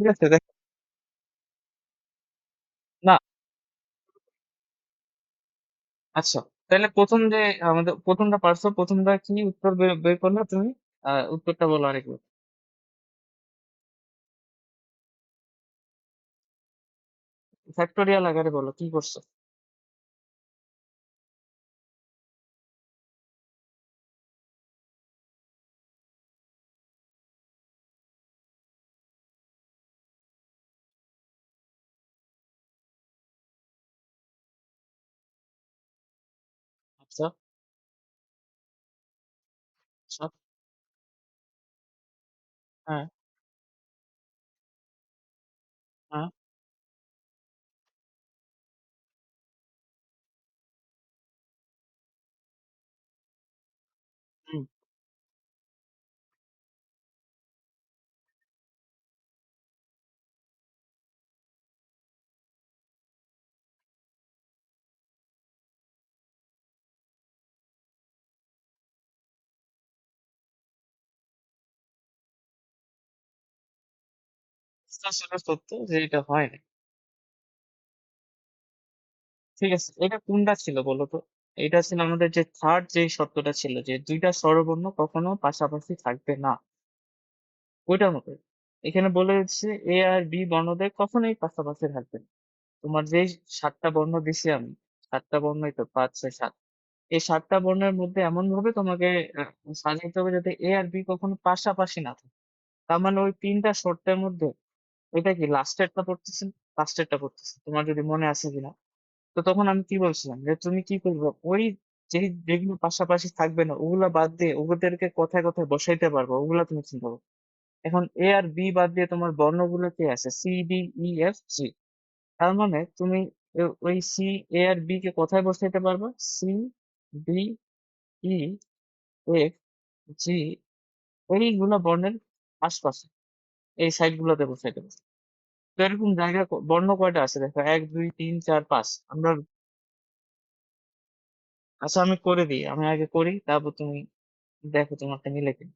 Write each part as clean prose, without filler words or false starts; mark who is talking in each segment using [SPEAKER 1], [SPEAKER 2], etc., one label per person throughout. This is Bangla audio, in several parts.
[SPEAKER 1] ঠিক আছে? না, আচ্ছা। তাহলে ১ম যে আমাদের ১ম টা পারছো, ১ম টা কি উত্তর বের করলা তুমি? উত্তরটা বলো আরেকবার। ফ্যাক্টোরিয়াল আকারে বলো কি করছো? আচ্ছা, আচ্ছা, হ্যাঁ, হ্যাঁ, হুম। এটা ছিল সত্য যে এটা হয় না। ঠিক আছে। এটা কোনটা ছিল বলো তো? এটা ছিল আমাদের যে 3rd যে শর্তটা ছিল যে ২ টা স্বরবর্ণ কখনো পাশাপাশি থাকবে না। ওইটার মতোই। এখানে বলে দিচ্ছে A আর B বর্ণদ্বয় কখনোই পাশাপাশি থাকবে না। তোমার যেই ৭ টা বর্ণ দিছি আমি, ৭ টা বর্ণই তো ৫, ৬, ৭। এই ৭ টা বর্ণের মধ্যে এমনভাবে তোমাকে আ সাজাইতে হবে যাতে A আর B কখনো পাশাপাশি না থাকে। তার মানে ওই ৩ টা শর্তের মধ্যে এটা কি লাস্টেরটা পড়তেছে না? লাস্টেরটা পড়তেছে। তোমার যদি মনে আছে কিনা? তো তখন আমি কি বলছিলাম যে তুমি কি করবে? ওই যেগুলো পাশাপাশি থাকবে না ওগুলা বাদ দিয়ে ওদেরকে কথায়, কথায় বসাইতে পারবা। ওগুলা তুমি চিন্তা করো। এখন A আর B বাদ দিয়ে তোমার বর্ণগুলো কি আছে? C, D, E, F, G। তার মানে তুমি ওই C, A আর B কে কোথায় বসাইতে পারবা? C, D, E, F, G এইগুলা বর্ণের আশপাশে এই সাইড গুলোতে বসাইতে পারবা। তো এরকম জায়গা বর্ণ কয়টা আছে দেখো ১, ২, ৩, ৪, ৫। আমরা আচ্ছা আমি করে দিই। আমি আগে করি তারপর তুমি দেখো তোমারটা মিলে কিনা।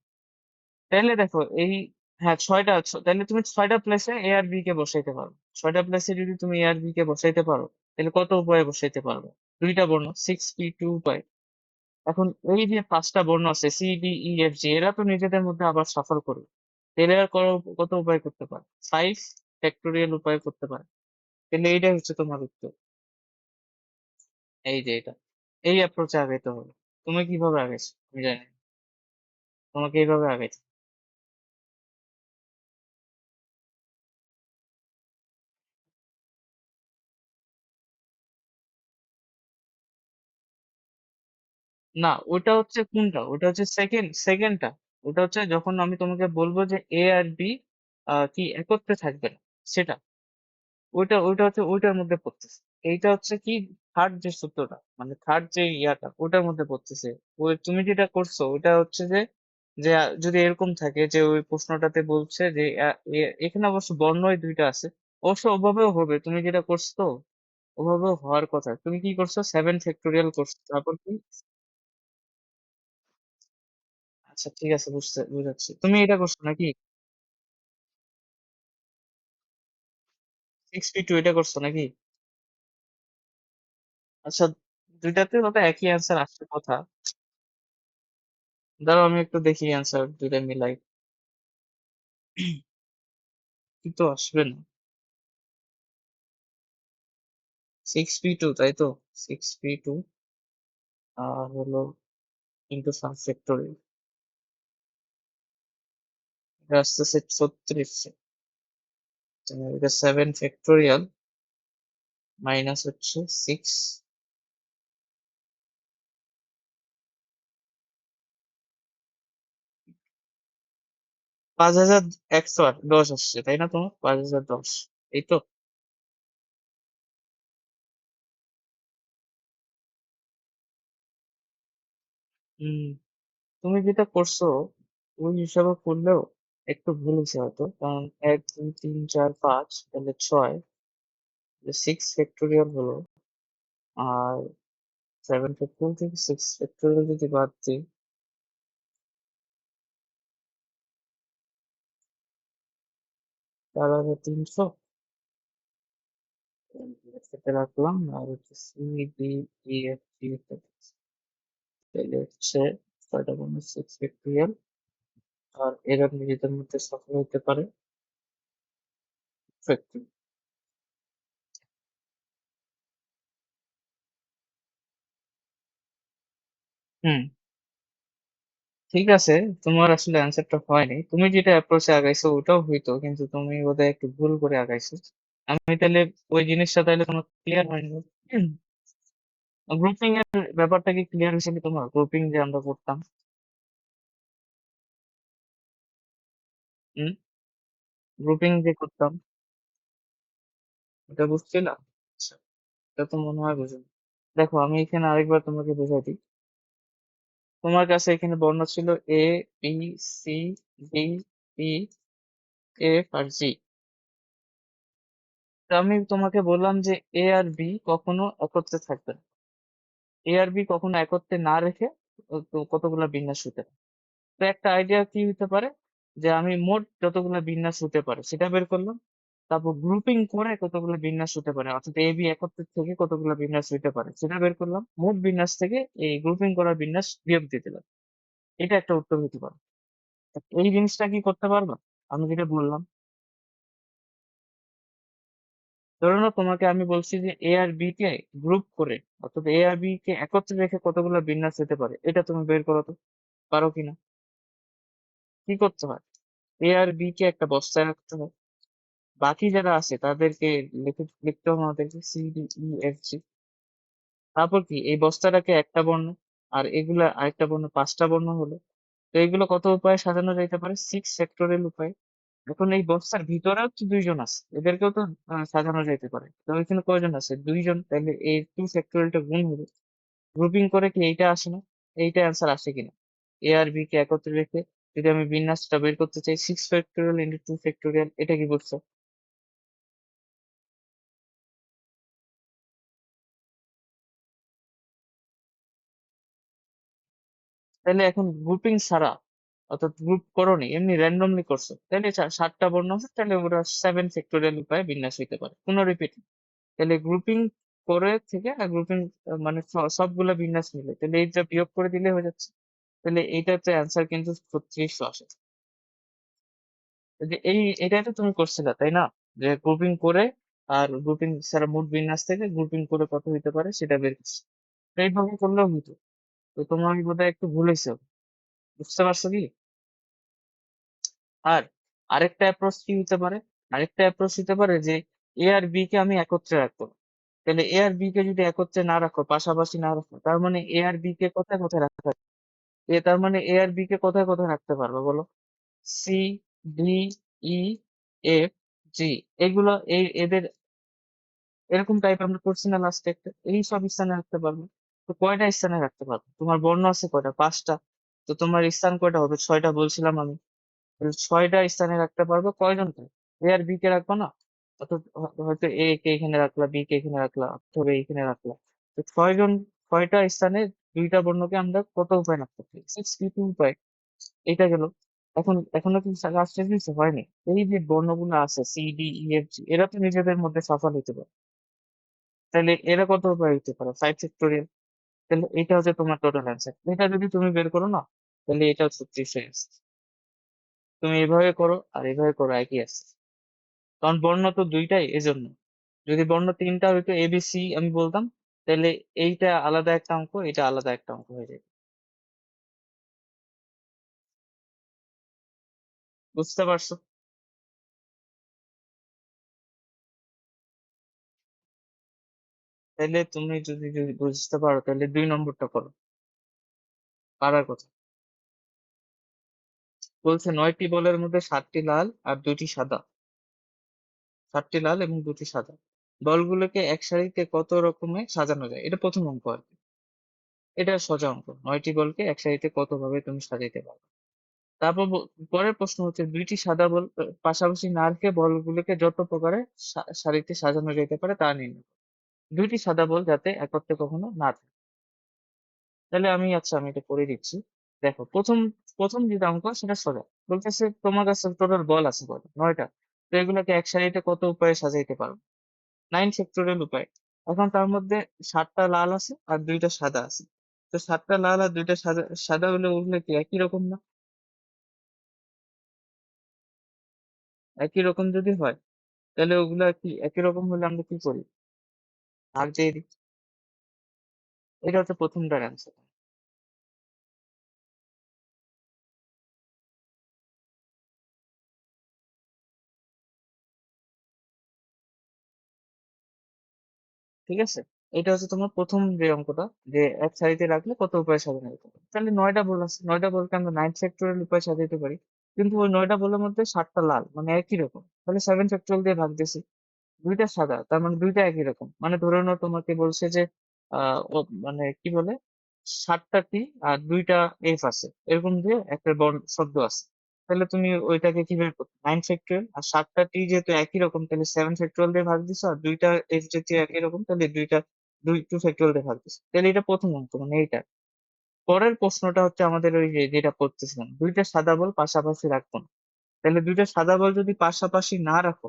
[SPEAKER 1] তাইলে দেখো এই হ্যাঁ ৬ টা তাইলে তুমি ৬ টা প্লেসে A আর B কে বসাইতে পারো। ৬ টা প্লেসে যদি তুমি A আর B কে বসাইতে পারো, তাহলে কত উপায়ে বসাইতে পারবে? ২ টা বর্ণ 6p2 উপায়। এখন এই যে ৫ টা বর্ণ আছে C, D, E, F, G এরা তো নিজেদের মধ্যে আবার shuffle করবে। তাহলে এরা কত উপায় করতে পারে? ৫ ফ্যাক্টোরিয়াল উপায় করতে পারে। তাহলে এইটাই হচ্ছে তোমার উত্তর। এই যে এটা। এই অ্যাপ্রোচে আগাইতে হবে। তুমি কিভাবে আগাইছো? আমি জানি না। তোমাকে এইভাবে আগাইতে হবে। না ওটা হচ্ছে কোনটা? ওটা হচ্ছে সেকেন্ডটা। ওটা হচ্ছে যখন আমি তোমাকে বলবো যে A আর B কি একত্রে থাকবে না সেটা। ওইটা হচ্ছে ওইটার মধ্যে পড়তেছে। এইটা হচ্ছে কি থার্ড যে সূত্রটা মানে থার্ড যে ইয়াটা ওটার মধ্যে পড়তেছে। ওই তুমি যেটা করছো ওইটা হচ্ছে যে যে যদি এরকম থাকে যে ওই প্রশ্নটাতে বলছে যে এখানে অবশ্য বর্ণই ২ টা আছে। অবশ্য ওভাবেও হবে। তুমি যেটা করছো তো ওভাবেও হওয়ার কথা। তুমি কি করছো 7 ফ্যাক্টোরিয়াল করছো। তারপর কি আচ্ছা ঠিক আছে বুঝাচ্ছি। তুমি এটা করছো নাকি? 6p2 এটা করছো নাকি? আচ্ছা ২ টাতে তবে একই অ্যান্সার আসার কথা। দাঁড়াও আমি একটু দেখি অ্যান্সার ২ টা মিলাই। কিন্তু আসবে না। 6p2 তাই তো? 6p2 আর হলো ইনটু সাম ফ্যাক্টোরিয়াল। এটা আসতেছে ৩৬ এটা 7 ফ্যাক্টোরিয়াল মাইনাস হচ্ছে 6 ৫,১০০ আসছে তাই না তোমার? ৫,০১০ এই তো? হুম তুমি যেটা করছো ওই হিসাবে করলেও একটু ভুল হয়েছে হয়তো কারণ ১ ২ ৩ ৪ ৫ তাহলে ৬ 6 ফ্যাক্টোরিয়াল হলো আর 7 ফ্যাক্টোরিয়াল থেকে 6 ফ্যাক্টোরিয়াল যদি বাদ দিই 4,300 সেটা রাখলাম, আর হচ্ছে C D E F G, তাহলে হচ্ছে ছয়টা বর্ণ 6 ফ্যাক্টরিয়াল, আর এরা নিজেদের মধ্যে সফল হতে পারে ফ্যাক্টরি। হুম, ঠিক আছে। তোমার আসলে অ্যান্সারটা হয়নি, তুমি যেটা অ্যাপ্রোচে আগাইছো ওটাও হইতো, কিন্তু তুমি বোধহয় একটু ভুল করে আগাইছো। আমি তাহলে ওই জিনিসটা তাহলে তোমার ক্লিয়ার হয়নি। গ্রুপিং এর ব্যাপারটা কি ক্লিয়ার হয়েছে কি তোমার? গ্রুপিং যে আমরা করতাম, হুম, গ্রুপিং যে করতাম, এটা বুঝছিল? আচ্ছা, এটা তো মনে হয় বুঝুন। দেখো আমি এখানে আরেকবার তোমাকে বোঝাই দিই। তোমার কাছে এখানে বর্ণ ছিল এ, B, C, D, E, F R জি। তো আমি তোমাকে বললাম যে এ আর বি কখনো একত্রে থাকবে না। এ আর বি কখনো একত্রে না রেখে তো কতগুলা বিন্যাস হতে পারে। তো একটা আইডিয়া কি হতে পারে, যে আমি মোট যতগুলা বিন্যাস হতে পারে সেটা বের করলাম, তারপর গ্রুপিং করে কতগুলো বিন্যাস হতে পারে, অর্থাৎ এ বি একত্রে থেকে কতগুলো বিন্যাস হতে পারে সেটা বের করলাম, মোট বিন্যাস থেকে এই গ্রুপিং করা বিন্যাস বিয়োগ দিয়ে দিলাম। এটা একটা উত্তর হতে পারে। এই জিনিসটা কি করতে পারবা? আমি যেটা বললাম, ধরো না তোমাকে আমি বলছি যে এ আর বি কে গ্রুপ করে, অর্থাৎ এ আর বি কে একত্রে রেখে কতগুলো বিন্যাস হতে পারে, এটা তুমি বের করো তো, পারো কিনা? কি করতে হয়? এ আর বি কে একটা বস্তায় রাখতে হয়, বাকি যারা আছে তাদেরকে লিখতে হবে আমাদেরকে C D E F G. তারপর কি এই বস্তাটাকে একটা বর্ণ, আর এগুলা আরেকটা বর্ণ, 5টা বর্ণ হলো। তো এগুলো কত উপায়ে সাজানো যাইতে পারে? 6 ফ্যাক্টোরিয়াল উপায়ে। এখন এই বক্সের ভিতরেও তো 2 জন আছে, এদেরকেও তো সাজানো যেতে পারে। তো এখানে কয়জন আছে? 2 জন, তাহলে এই 2 ফ্যাক্টোরিয়ালটা গুণ হবে। গ্রুপিং করে কি এইটা আসে না? এইটা অ্যান্সার আসে কিনা? এ আর বি কে একত্রে রেখে যদি আমি বিন্যাসটা বের করতে চাই, 6 ফ্যাক্টোরিয়াল ইন্টু 2 ফ্যাক্টোরিয়াল, এটা কি বলছো? তাহলে এখন গ্রুপিং ছাড়া, অর্থাৎ গ্রুপ করোনি, এমনি র্যান্ডমলি করছো, তাহলে 7টা বর্ণ আছে, তাহলে ওরা 7 ফ্যাক্টোরিয়াল উপায়ে বিন্যাস হইতে পারে, কোনো রিপিট। তাহলে গ্রুপিং করে থেকে আর গ্রুপিং মানে সবগুলা বিন্যাস মিলে, তাহলে এইটা বিয়োগ করে দিলে হয়ে যাচ্ছে। তাহলে এইটাতে অ্যান্সার কিন্তু 3600 আসে। যে এটাই তো তুমি করছিলে তাই না? যে গ্রুপিং করে আর গ্রুপিং ছাড়া মোট বিন্যাস থেকে গ্রুপিং করে কত হইতে পারে সেটা বের করছে। তো এইভাবে করলেও হইতো। তো তোমার বোধহয় একটু ভুল হয়েছে, বুঝতে পারছো কি? আর আরেকটা অ্যাপ্রোচ কি হতে পারে? আরেকটা অ্যাপ্রোচ হতে পারে যে এ আর বি কে আমি একত্রে রাখবো। তাহলে এ আর বি কে যদি একত্রে না রাখো, পাশাপাশি না রাখো, তার মানে এ আর বি কে কোথায় কোথায় রাখতে পারবে? তার মানে এ আর বি কে কোথায় কোথায় রাখতে পারবে বলো? সি, ডি, ই, এফ, জি, এগুলো এদের এরকম টাইপ আমরা করছি না লাস্টে একটা, এই সব স্থানে রাখতে পারবে। তো কয়টা স্থানে রাখতে পারবে? তোমার বর্ণ আছে কয়টা? 5টা। তো তোমার স্থান কয়টা হবে? 6টা বলছিলাম আমি। তাহলে 6টা স্থানে রাখতে পারবো কয়জনকে? এ আর বি কে রাখবো না? অর্থাৎ হয়তো এ কে এখানে রাখলা, বি কে এখানে রাখলা, অথবা এখানে রাখলা। তো 6জন, 6টা স্থানে 2টা বর্ণকে আমরা কত উপায় রাখতে পারি? 62 উপায়। এটা গেল। এখন এখনো কিন্তু কাজ শেষ হয়েছে? হয়নি। এই যে বর্ণগুলো আছে C D E F G, এরা তো নিজেদের মধ্যে সফল হতে পারে। তাহলে এরা কত উপায় হতে পারে? 5 ফ্যাক্টোরিয়াল। তাহলে এটা হচ্ছে তোমার টোটাল অ্যান্সার। এটা যদি তুমি বের করো না, তাহলে এটা হচ্ছে 36। তুমি এভাবে করো আর এভাবে করো, একই আছে। কারণ বর্ণ তো দুইটাই, এজন্য। যদি বর্ণ তিনটা হইতো এ বি সি আমি বলতাম, তাহলে এইটা আলাদা একটা অঙ্ক, এটা আলাদা একটা অঙ্ক হয়ে যায়। বুঝতে পারছো? তাহলে তুমি যদি যদি বুঝতে পারো, তাহলে 2 নম্বরটা করো। পারার কথা বলছে, 9টি বলের মধ্যে 7টি লাল আর 2টি সাদা। 7টি লাল এবং 2টি সাদা। বলগুলোকে এক সারিতে কত রকমে সাজানো যায়? এটা প্রথম অঙ্ক আর কি। এটা সোজা অঙ্ক, 9টি বলকে এক সারিতে কত ভাবে তুমি সাজাইতে পারো। তারপর পরের প্রশ্ন হচ্ছে, 2টি সাদা বল পাশাপাশি না রেখে বলগুলোকে যত প্রকারে সারিতে সাজানো যেতে পারে তা নির্ণয় করো। 2টি সাদা বল যাতে একত্রে কখনো না থাকে। তাহলে আমি এটা করে দিচ্ছি। দেখো প্রথম প্রথম যেটা অঙ্ক সেটা সোজা। বলতেছে তোমার কাছে টোটাল বল আছে কয়টা? 9টা। তো এগুলোকে এক সারিতে কত উপায়ে সাজাইতে পারবো? 9 ফ্যাক্টোরিয়াল উপায়। এখন তার মধ্যে 7টা লাল আছে আর 2টা সাদা আছে। তো 7টা লাল আর 2টা সাদা সাদা হলে ওগুলো কি একই রকম না? একই রকম যদি হয় তাহলে ওগুলা কি একই রকম হলে আমরা কি করি? ভাগ দিয়ে দিই। এটা হচ্ছে প্রথমটার অ্যান্সার। ঠিক আছে? এটা হচ্ছে তোমার প্রথম যে অঙ্কটা, যে এক সারিতে রাখলে কত উপায়ে সাজানো যেতে পারে। তাহলে 9টা বল আছে, 9টা বলকে আমরা 9 ফ্যাক্টোরিয়াল উপায়ে সাজাতে পারি। কিন্তু ওই 9টা বলের মধ্যে 7টা লাল, মানে একই রকম। তাহলে 7 ফ্যাক্টোরিয়াল দিয়ে ভাগ দিছি। 2টা সাদা, তার মানে 2টা একই রকম। মানে ধরে নাও তোমাকে বলছে যে মানে কি বলে, 7টা টি আর 2টা এফ আছে, এরকম দিয়ে একটা বর্ণ শব্দ আছে। তাহলে তুমি ওইটাকে কিভাবে করবে? 9 ফ্যাক্টোরিয়াল আর 7টা টি যেহেতু একই রকম, তাহলে 7 ফ্যাক্টোরিয়াল দিয়ে ভাগ দিছো, আর 2টা এফ যেহেতু একই রকম, তাহলে 2 ফ্যাক্টোরিয়াল দিয়ে ভাগ দিছো। তাহলে এটা প্রথম অঙ্ক, মানে এইটা। পরের প্রশ্নটা হচ্ছে আমাদের ওই যে যেটা করতেছিলাম, 2টা সাদা বল পাশাপাশি রাখবো না। তাহলে 2টা সাদা বল যদি পাশাপাশি না রাখো,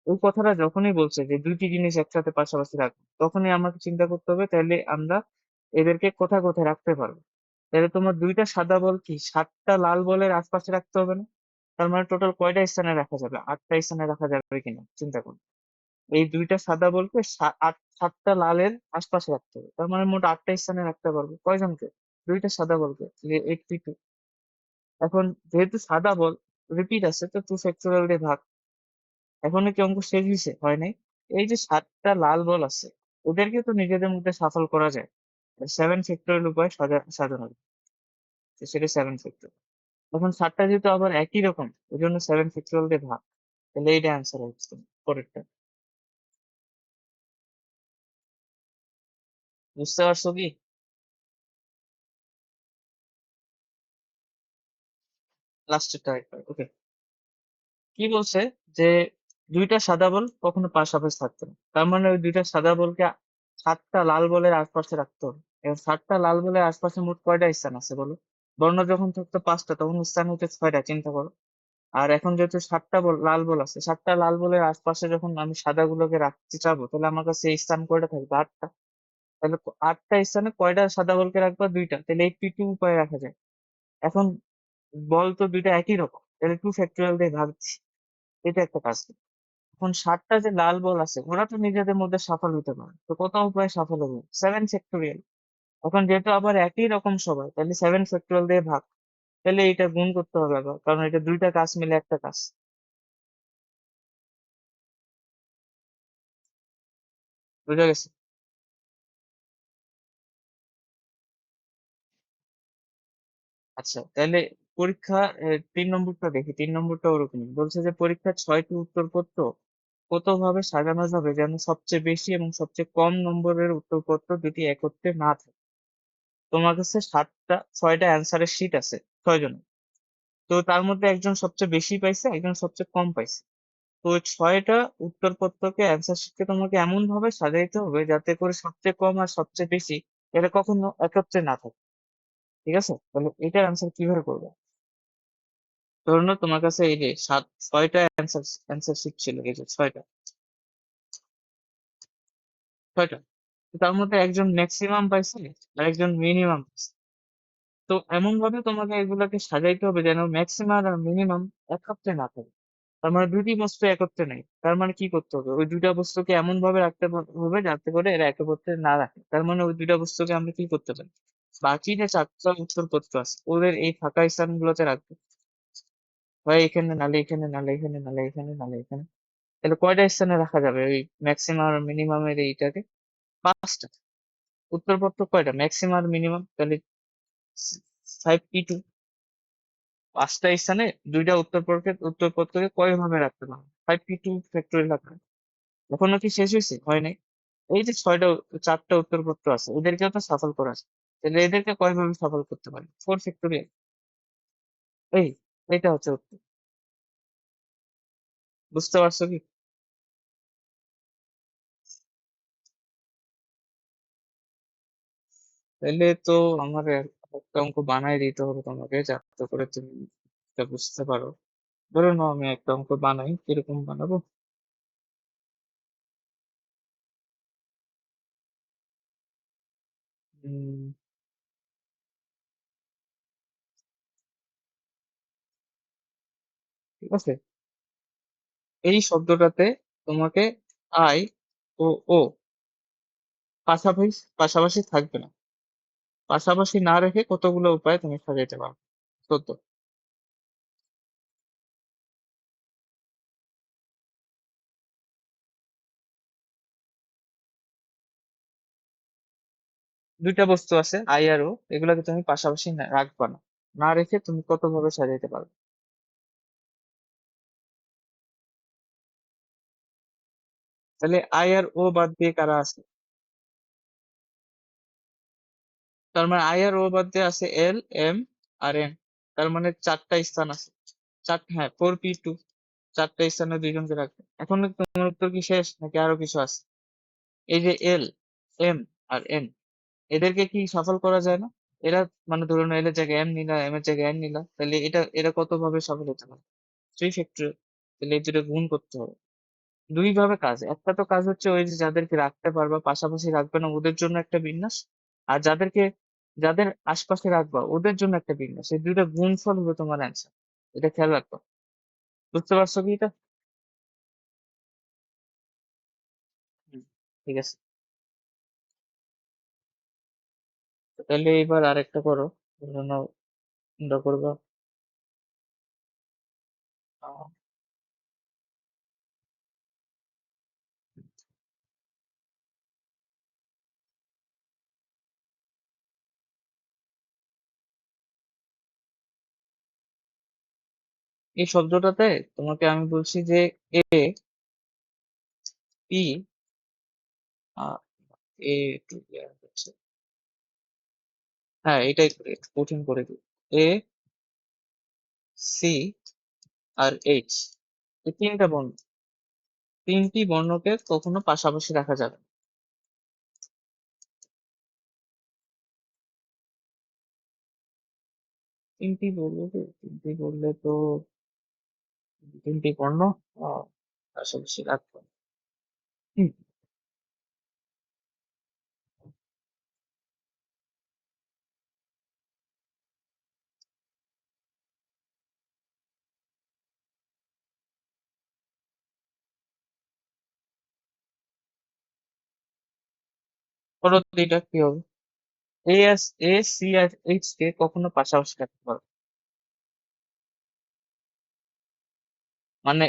[SPEAKER 1] ওই কথাটা যখনই বলছে যে দুইটি জিনিস একসাথে পাশাপাশি রাখবো, তখনই আমাকে চিন্তা করতে হবে তাহলে আমরা এদেরকে কোথায় কোথায় রাখতে পারবো। তাহলে তোমার 2টা সাদা বল কি 7টা লাল বলের আশপাশে রাখতে হবে না? তার মানে টোটাল কয়টা স্থানে রাখা যাবে? 8টা স্থানে রাখা যাবে কিনা চিন্তা করো। এই 2টা সাদা বলকে 7টা লালের আশপাশে রাখতে হবে, তার মানে মোট 8টা স্থানে রাখতে পারবো। কয়জনকে? 2টা সাদা বলকে, 82। এখন যেহেতু সাদা বল রিপিট আছে, তো 2 ফ্যাক্টোরিয়াল দিয়ে ভাগ। এখনো কি অঙ্ক শেষ হয়েছে? হয় নাই। এই যে 7টা লাল বল আছে, ওদেরকে তো নিজেদের মধ্যে সাফল করা যায়। 7 ফ্যাক্টোরিয়াল উপায় সাজানো যায়। তো সেটা 7 ফ্যাক্টোরিয়াল। এখন 7টা যেহেতু আবার একই রকম, ওই জন্য 7 ফ্যাক্টোরিয়াল দিয়ে ভাগ। তাহলে এইটা অ্যান্সার হচ্ছে পরেরটা। বুঝতে পারছো কি? লাস্টেরটা একবার ওকে। কি বলছে যে 2টা সাদা বল কখনো পাশাপাশি থাকতে না, তার মানে ওই 2টা সাদা বলকে 7টা লাল বলের আশপাশে রাখতে হবে। এবার 7টা লাল বলের আশপাশে মোট কয়টা স্থান আছে বলো? বর্ণ যখন থাকতো 5টা, তখন স্থান হচ্ছে 6টা, চিন্তা করো। আর এখন যেহেতু 7টা বল লাল বল আছে, 7টা লাল বলের আশপাশে যখন আমি সাদা গুলোকে রাখতে চাবো, তাহলে আমার কাছে এই স্থান কয়টা থাকবে? 8টা। তাহলে 8টা স্থানে কয়টা সাদা বলকে রাখবা? 2টা। তাহলে 82 উপায়ে রাখা যায়। এখন বল তো 2টা একই রকম, তাহলে 2 ফ্যাক্টোরিয়াল দিয়ে ভাগছি। এটা একটা কাজ। এখন 7টা যে লাল বল আছে, ওরা তো নিজেদের মধ্যে সফল হতে পারে, তো কত উপায়ে সফল হবে? 7 ফ্যাক্টোরিয়াল। এখন যেহেতু আবার একই রকম সবাই, তাহলে 7 ফ্যাক্টোরিয়াল দিয়ে ভাগ। তাহলে এটা গুণ করতে হবে আবার, কারণ এটা 2টা কাজ মিলে একটা কাজ। বুঝা গেছে? আচ্ছা, তাহলে পরীক্ষা 3 নম্বরটা দেখি। 3 নম্বরটা ওরকমই বলছে যে পরীক্ষার 6টি উত্তরপত্র কত ভাবে সাজানো যাবে যেন সবচেয়ে বেশি এবং সবচেয়ে কম নম্বরের উত্তরপত্র দুটি একত্রে না থাকে। তোমার কাছে 6টা অ্যান্সারের শিট আছে 6 জন। তো তার মধ্যে একজন সবচেয়ে বেশি পাইছে, একজন সবচেয়ে কম পাইছে। তো ওই 6টা উত্তরপত্রকে অ্যান্সার শিটকে তোমাকে এমন ভাবে সাজাইতে হবে যাতে করে সবচেয়ে কম আর সবচেয়ে বেশি এটা কখনো একত্রে না থাকে। ঠিক আছে? তাহলে এটার অ্যান্সার কিভাবে করবে? ধরে নাও তোমার কাছে এই যে 6টা অ্যান্সার শিট ছিল, এই যে 6টা। তো তার মধ্যে একজন ম্যাক্সিমাম পাইছে আর একজন মিনিমাম পাইছে। তো এমন ভাবে তোমাকে এগুলাকে সাজাইতে হবে যেন ম্যাক্সিমাম আর মিনিমাম একত্রে না থাকে। তার মানে দুইটি বস্তু একত্রে নেই, তার মানে কি করতে হবে? ওই 2টা বস্তুকে এমন ভাবে রাখতে হবে যাতে করে এরা একত্রে না রাখে। তার মানে ওই 2টা বস্তুকে আমরা কি করতে পারি? বাকি যে 4টা উত্তরপত্র আছে ওদের এই ফাঁকা স্থানগুলোতে রাখবো। হয় এখানে, নালে এখানে, নালে এখানে, নালে এখানে, নালে এখানে। তাহলে কয়টা স্থানে রাখা যাবে ওই ম্যাক্সিমাম আর মিনিমামের এইটাকে? 5টা। উত্তরপত্র কয়টা? ম্যাক্সিমাম আর মিনিমাম, তাহলে 5p2। 5টা স্থানে 2টা উত্তরপত্রকে কয় ভাবে রাখতে পারবো? 5p2 ফ্যাক্টরিয়াল রাখা। এখনো কি শেষ হয়েছে? হয় নাই। এই যে 4টা উত্তরপত্র আছে, এদেরকেও তো সফল করা আছে। তাহলে এদেরকে কয় ভাবে সফল করতে পারি? 4 ফ্যাক্টরিয়াল। এই এটা হচ্ছে উত্তর। বুঝতে পারছো কি? তাহলে তো আমার একটা অঙ্ক বানাই দিতে হবে তোমাকে, যাতে করে তুমি এটা বুঝতে পারো। ধরে নাও আমি একটা অঙ্ক বানাই, কিরকম বানাবো? উম, ঠিক আছে, এই শব্দটাতে তোমাকে আই ও ও পাশাপাশি পাশাপাশি থাকবে না। পাশাপাশি না রেখে কতগুলো উপায় তুমি সাজাইতে পারো? 14। দুইটা বস্তু আছে আই আর ও, এগুলোকে তুমি পাশাপাশি রাখবা না। না রেখে তুমি কত ভাবে সাজাইতে পারো? তাহলে আই আর ও বাদ দিয়ে কারা আছে? তার মানে আই আর ও বাদ দিয়ে আছে এল, এম আর এন। তার মানে চারটা স্থান আছে। হ্যাঁ, 4p2। চারটা স্থানে দুইজনকে রাখবে। এখন তোমার উত্তর কি শেষ নাকি আরো কিছু আছে? এই যে এল, এম আর এন, এদেরকে কি সফল করা যায় না? এরা মানে ধরুন এল এর জায়গায় এম নিলা, এম এর জায়গায় এন নিলা, তাহলে এরা কত ভাবে সফল হতে পারে? 3 ফ্যাক্টরিয়াল। তাহলে এই দুটো গুণ করতে হবে। দুই ভাবে কাজ, একটা তো কাজ হচ্ছে ওই যে যাদেরকে রাখতে পারবা পাশাপাশি রাখবে না ওদের জন্য একটা বিন্যাস, আর যাদের আশপাশে রাখবা ওদের জন্য একটা বিন্যাস, এই দুইটা গুণফল হবে তোমার অ্যান্সার। এটা খেয়াল রাখবা। বুঝতে পারছো কি এটা? হুম, ঠিক আছে। তো তাহলে এবার আরেকটা করো। ধরে নাও তোমরা করবা আহ, এই শব্দটাতে তোমাকে আমি বলছি যে এ, পি, এ একটু হচ্ছে, হ্যাঁ এটাই করি, একটু কঠিন করে দিই। এ, সি আর এইচ, এই তিনটা বর্ণ, তিনটি বর্ণকে কখনো পাশাপাশি রাখা যাবে না। তিনটি বললে তো, তিনটি বললে তো তিনটি বর্ণ আহ, পাশাপাশি রাখবো। হুম, পরবর্তী এটা কি হবে? এ, সি আর এইচ কে কখনো পাশাপাশি রাখতে পারবে না। মানে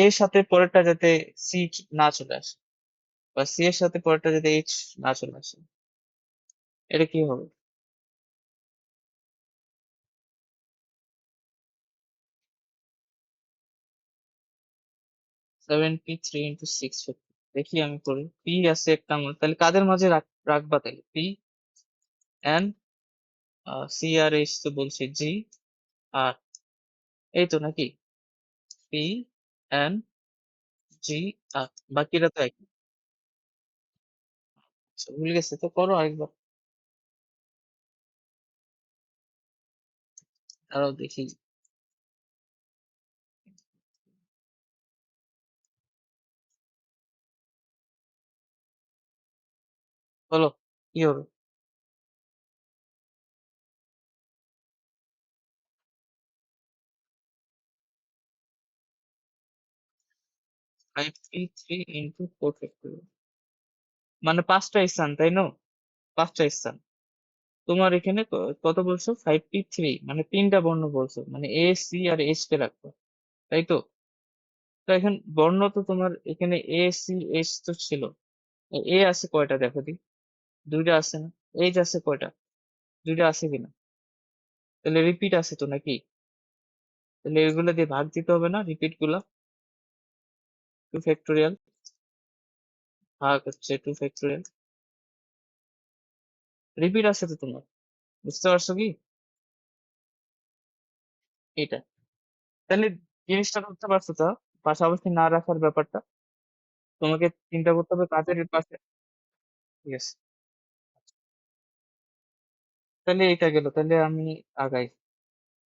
[SPEAKER 1] এর সাথে পরেরটা যাতে সি না চলে আসে, বা সি এর সাথে পরেরটা যাতে এইচ না চলে আসে, এটা কি হবে? 73 × 6। দেখি আমি করি। পি আছে একটা আমার, তাহলে কাদের মাঝে রাখবা? তাহলে পি, এন, সি আর এইচ তো বলছি, জি আর, এই তো নাকি? পি, এন, জি আর, বাকিরা তো একই। আচ্ছা, ভুলে গেছে তো, করো আরেকবার। তারাও দেখি। বলো কি হবে? 5p3 × 4 ফ্যাক্টরিয়াল, মানে পাঁচটা স্থান, তাই না? পাঁচটা স্থান। তোমার এখানে কত বলছো? 5p3, মানে তিনটা বর্ণ বলছো, মানে এ, সি আর এইচ কে রাখবো, তাই তো? তো এখন বর্ণ তো তোমার এখানে এ, সি, এইচ তো ছিল। এ আছে কয়টা দেখো দি? দুইটা আছে না? এইচ আছে কয়টা? দুইটা আছে কিনা? তাহলে রিপিট আছে তো নাকি? তাহলে এগুলো দিয়ে ভাগ দিতে হবে না, রিপিট গুলা? 2 ফ্যাক্টোরিয়াল ভাগ হচ্ছে 2 ফ্যাক্টোরিয়াল, রিপিট আছে তো তোমার। বুঝতে পারছো কি এটা? তাহলে জিনিসটা বুঝতে পারছো তো, পাশাপাশি না রাখার ব্যাপারটা? তোমাকে চিন্তা করতে হবে কাজের পাশে। ঠিক আছে, তাহলে এটা গেল, তাহলে আমি আগাই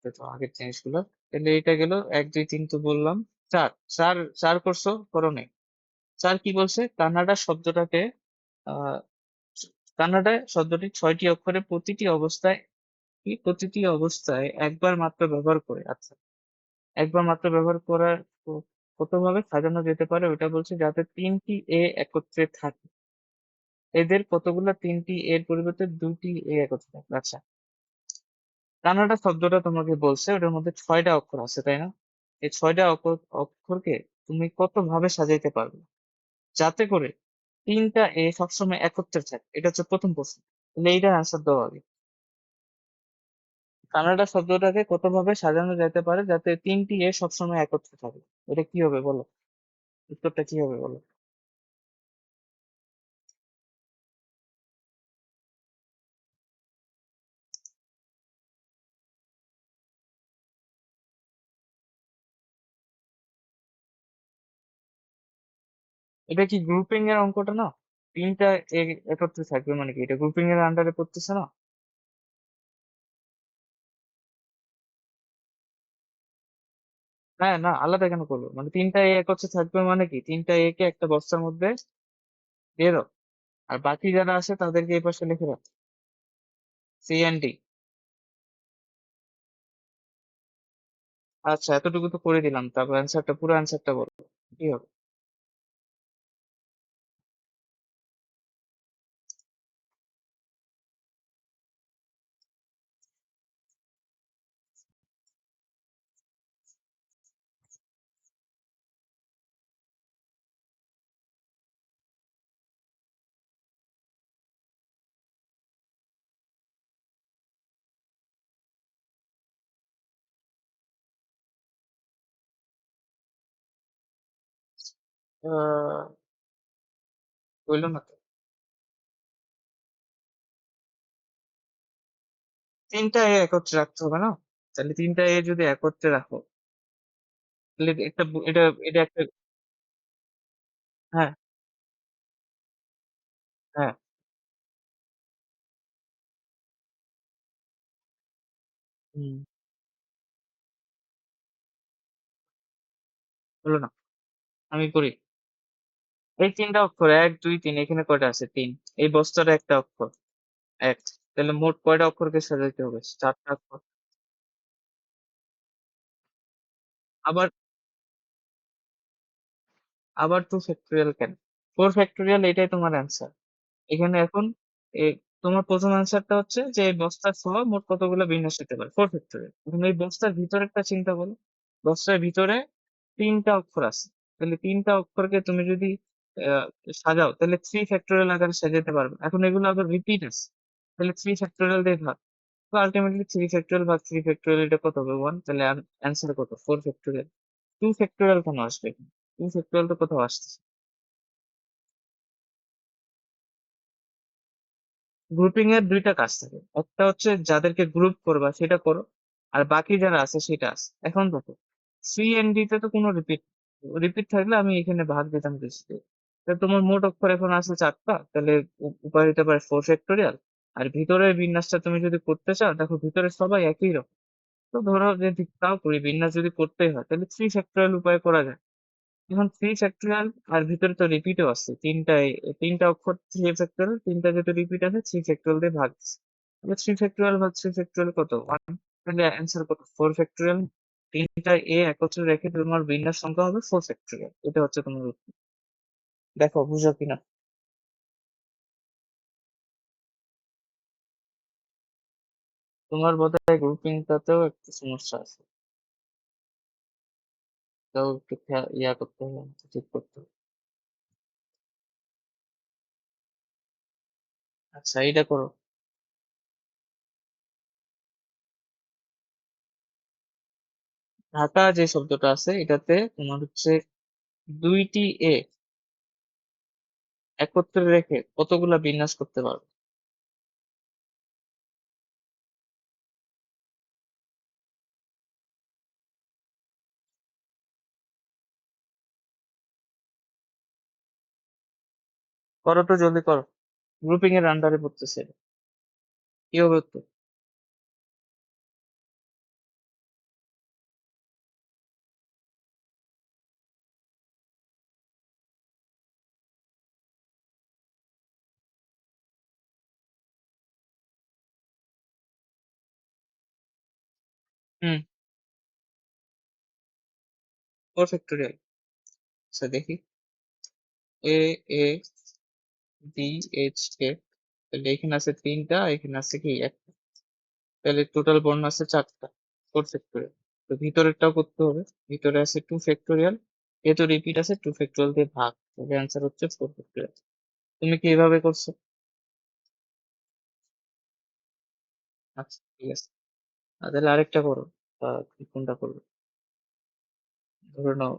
[SPEAKER 1] তো আগের জিনিসগুলো। তাহলে এটা গেল 1 2 3 তো বললাম। চার চার চার করছো, করো নাই? চার কি বলছে, কানাডা শব্দটাকে আহ কানাডা শব্দটি 6টি অক্ষরে প্রতিটি অবস্থায় একবার মাত্র ব্যবহার করে। আচ্ছা, একবার মাত্র ব্যবহার করার কতভাবে সাজানো যেতে পারে ওটা বলছে, যাতে 3টি একত্রে থাকে। এদের কতগুলা 3টি এর পরিবর্তে 2টি একত্রে থাকে। আচ্ছা, কানাডা শব্দটা তোমাকে বলছে ওটার মধ্যে 6টা অক্ষর আছে, তাই না? এই 6টা অক্ষরকে তুমি কত ভাবে সাজাইতে পারবে যাতে করে 3টা সবসময় একত্রে থাকে? এটা হচ্ছে প্রথম প্রশ্ন। তাহলে এইটার আনসার দাও আগে। কানাডা শব্দটাকে কত ভাবে সাজানো যেতে পারে যাতে 3টি সবসময় একত্রে থাকে? এটা কি হবে বলো? উত্তরটা কি হবে বলো? এটা কি গ্রুপিং এর অঙ্কটা না? 3টা একত্রে থাকবে মানে কি, এটা গ্রুপিং এর আন্ডারে পড়তেছে না? হ্যাঁ, না আলাদা কেন করবো, মানে 3টা একত্রে থাকবে মানে কি, 3টা কে একটা বস্তার মধ্যে দিয়ে দাও, আর বাকি যারা আছে তাদেরকে এই পাশে লিখে দাও, CND। আচ্ছা, এতটুকু তো করে দিলাম, তারপর অ্যান্সারটা, পুরো অ্যান্সারটা বলো কি হবে? আহ বললো না তো, 3টা একত্রে রাখতে হবে না? তাহলে 3টা যদি একত্রে রাখো, তাহলে এটা একটা। হ্যাঁ, হ্যাঁ। হুম, বলো না, আমি করি। এই 3টা অক্ষর, 1 2 3, এখানে কয়টা আছে? 3। এই বস্তার একটা অক্ষর, এক। তাহলে মোট কয়টা অক্ষরকে সাজাইতে হবে? 4টা অক্ষর। আবার আবার 2 ফ্যাক্টোরিয়াল কেন? 4 ফ্যাক্টোরিয়াল, এটাই তোমার অ্যান্সার। এখানে এখন এ, তোমার প্রথম অ্যান্সারটা হচ্ছে যে এই বস্তার সহ মোট কতগুলো বিন্যাস হতে পারে, 4 ফ্যাক্টোরিয়াল। এখন এই বস্তার ভিতরেরটা চিন্তা করো। বস্তার ভিতরে 3টা অক্ষর আছে, তাহলে 3টা অক্ষরকে তুমি যদি আহ, সাজাও, তাহলে 3 ফ্যাক্টোরিয়াল আকারে সাজাতে পারবে। এখন এগুলো আবার রিপিট আছে, তাহলে 3 ফ্যাক্টোরিয়াল দিয়ে ভাগ। তো আলটিমেটলি 3 ফ্যাক্টোরিয়াল ভাগ 3 ফ্যাক্টোরিয়াল, এটা কত হবে? 1। তাহলে অ্যান্সার কত? 4 ফ্যাক্টোরিয়াল। 2 ফ্যাক্টোরিয়াল কেন আসবে? 2 ফ্যাক্টোরিয়াল তো কোথাও আসতেছে। গ্রুপিং এর 2টা কাজ থাকে, একটা হচ্ছে যাদেরকে গ্রুপ করবা সেটা করো, আর বাকি যারা আছে সেটা আছে। এখন দেখো, CND তে তো কোনো রিপিট, রিপিট থাকলে আমি এখানে ভাগ দিতাম কিছু। তোমার মোট অক্ষর এখন আছে 4টা, তাহলে উপায় হতে পারে 4 ফ্যাক্টোরিয়াল। আর ভিতরের বিন্যাসটা তুমি যদি করতে চাও, দেখো ভিতরে সবাই একই রকম। তো ধরো যে তাও করি, বিন্যাস যদি করতেই হয় তাহলে 3 ফ্যাক্টোরিয়াল উপায় করা যায়। এখন 3 ফ্যাক্টোরিয়াল, আর ভিতরে তো রিপিটও আছে, 3টা অক্ষর 3 ফ্যাক্টোরিয়াল, 3টা যেহেতু রিপিট আছে 3 ফ্যাক্টোরিয়াল দিয়ে ভাগ দিছে। তাহলে 3 ফ্যাক্টোরিয়াল ভাগ 3 ফ্যাক্টোরিয়াল কত? 1। তাহলে অ্যান্সার কত? 4 ফ্যাক্টোরিয়াল। 3টা একত্রে রেখে তোমার বিন্যাস সংখ্যা হবে 4 ফ্যাক্টোরিয়াল। এটা হচ্ছে তোমার উত্তর। দেখো বুঝো কিনা। তোমার বোধহয় গ্রুপিংটাতেও একটু সমস্যা আছে, তাও একটু ইয়া করতে হবে, ঠিক করতে হবে। আচ্ছা, এইটা করো। ঢাকা যে শব্দটা আছে এটাতে তোমার হচ্ছে 2টি একত্রে রেখে কতগুলা বিন্যাস করতে পারবে? করো তো, জলদি করো। গ্রুপিং এর আন্ডারে পড়তেছে এটা। কি হবে উত্তর? হুম, 4 ফ্যাক্টোরিয়াল। আচ্ছা দেখি। এ এ বি এইচ কে, তাহলে এখানে আছে 3টা, এখানে আছে কি 1টা, তাহলে টোটাল বর্ণ আছে 4টা, 4 ফ্যাক্টোরিয়াল। তো ভিতরেরটাও করতে হবে। ভিতরে আছে 2 ফ্যাক্টোরিয়াল, যেহেতু রিপিট আছে 2 ফ্যাক্টোরিয়াল দিয়ে ভাগ, তবে অ্যান্সার হচ্ছে 4 ফ্যাক্টোরিয়াল। তুমি কি এভাবে করছো? আচ্ছা ঠিক আছে। তাহলে আরেকটা করো। তুমি কোনটা করবে? ধরে নাও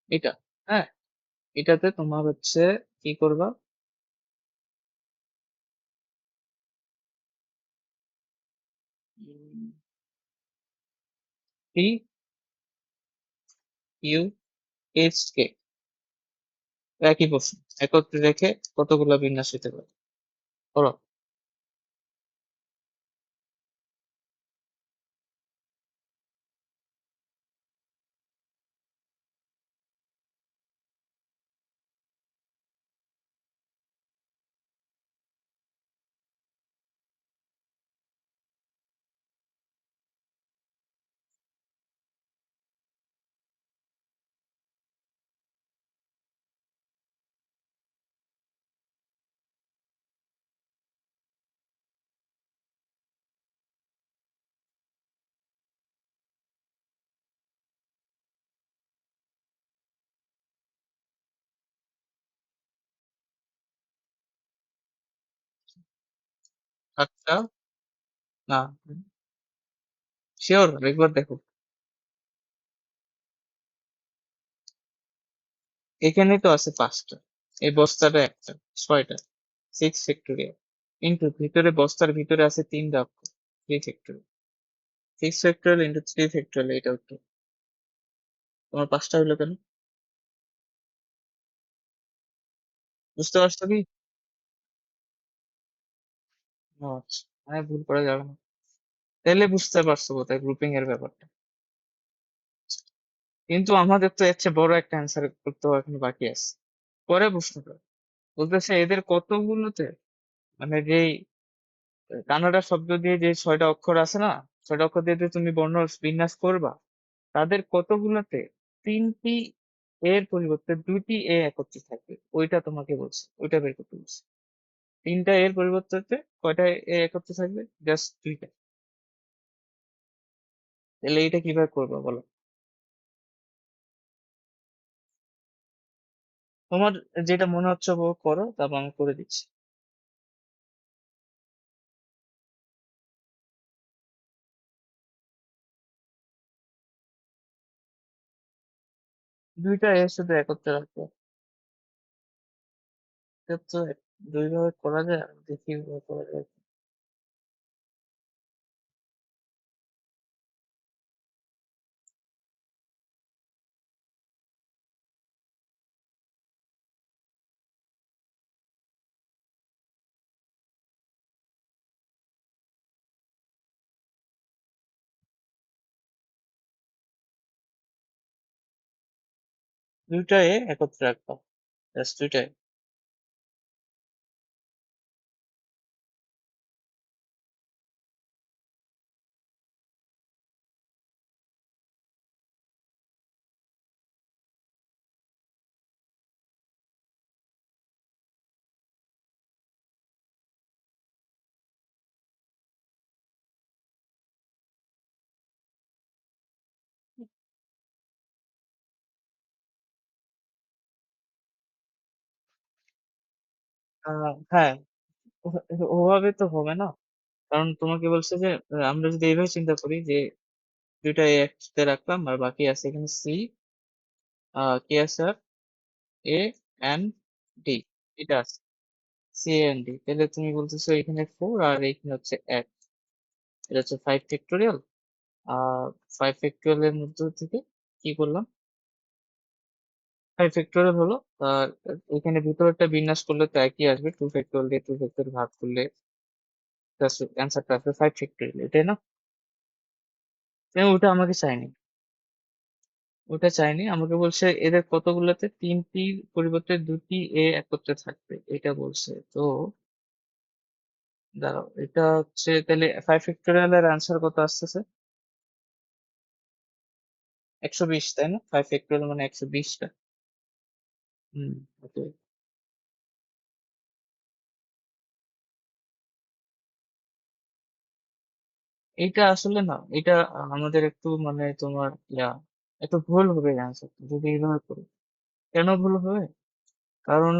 [SPEAKER 1] এটা। হ্যাঁ, এটাতে তোমার হচ্ছে কি করবা? পি ইউ এইচ কে, একই প্রশ্ন, একত্রে রেখে কতগুলো বিন্যাস হতে পারে? করো। আচ্ছা, না, শিওর একবার দেখো। এখানেই তো আছে 5টা, এই বস্তাটা একটা, 6টা, 6 ফ্যাক্টোরিয়াল। কিন্তু ভিতরে, বস্তার ভিতরে আছে 3টা অক্ষর, 3 ফ্যাক্টোরিয়াল। 6 ফ্যাক্টোরিয়াল ইন্টু 3 ফ্যাক্টোরিয়াল, এটা উত্তর। তোমার 5টা হলো কেন? বুঝতে পারছো কি? ও আচ্ছা, মানে ভুল করা যাবে না। তাহলে বুঝতে পারছো কোথায় গ্রুপিং এর ব্যাপারটা। কিন্তু আমাদের তো এর চেয়ে বড় একটা অ্যান্সার করতে হবে, এখনো বাকি আছে। পরে প্রশ্নটা বলতেছে এদের কতগুলোতে, মানে যেই কানাডা শব্দ দিয়ে যে 6টা অক্ষর আছে না, 6টা অক্ষর দিয়ে যে তুমি বর্ণ বিন্যাস করবা, তাদের কতগুলোতে 3টি এর পরিবর্তে 2টি এ একত্রে থাকবে, ওইটা তোমাকে বলছে, ওইটা বের করতে বলছে। 3টা এর পরিবর্তে কয়টা এ একত্রে থাকবে? জাস্ট 2টা। তাহলে এইটা কিভাবে করবা বলো? তোমার যেটা মনে হচ্ছে ও করো, তারপর আমি করে দিচ্ছি। 2টা এর শুধু একত্রে রাখবো। এটা তো 2 ভাবে করা যায়, আমি দেখি কিভাবে করা যায়। 2টা এ একত্রে রাখবা, জাস্ট 2টা। হ্যাঁ, ওভাবে তো হবে না। কারণ তোমাকে বলছে যে আমরা যদি এইভাবে চিন্তা করি যে 2টা এ একসাথে রাখলাম, আর বাকি আছে এখানে সি, কি আছে আর, এ এন ডি, এটা আছে, সি এন ডি। তাহলে তুমি বলতেছো এখানে 4 আর এখানে হচ্ছে 1, এটা হচ্ছে 5 ফ্যাক্টোরিয়াল। আর 5 ফ্যাক্টোরিয়াল এর মধ্যে থেকে কি করলাম, 5 ফ্যাক্টোরিয়াল হলো। আর এখানে ভিতরেরটা বিন্যাস করলে তো একই আসবে, 2 ফ্যাক্টোরিয়াল দিয়ে 2 ফ্যাক্টোরিয়াল ভাগ করলে অ্যান্সারটা আসবে 5 ফ্যাক্টোরিয়াল, এটাই না? ওটা আমাকে চাইনি, ওটা চাইনি, আমাকে বলছে এদের কতগুলোতে 3টির পরিবর্তে 2টি এ একত্রে থাকবে, এটা বলছে তো। দাঁড়াও, এটা হচ্ছে তাহলে 5 ফ্যাক্টোরিয়াল এর অ্যান্সার কত আসতেছে? 120, তাই না? 5 ফ্যাক্টোরিয়াল মানে 120টা। হুম, ওকে। এইটা আসলে না, এটা আমাদের একটু মানে তোমার একটু ভুল হবে অ্যান্সার যদি এইভাবে করি। কেন ভুল হবে? কারণ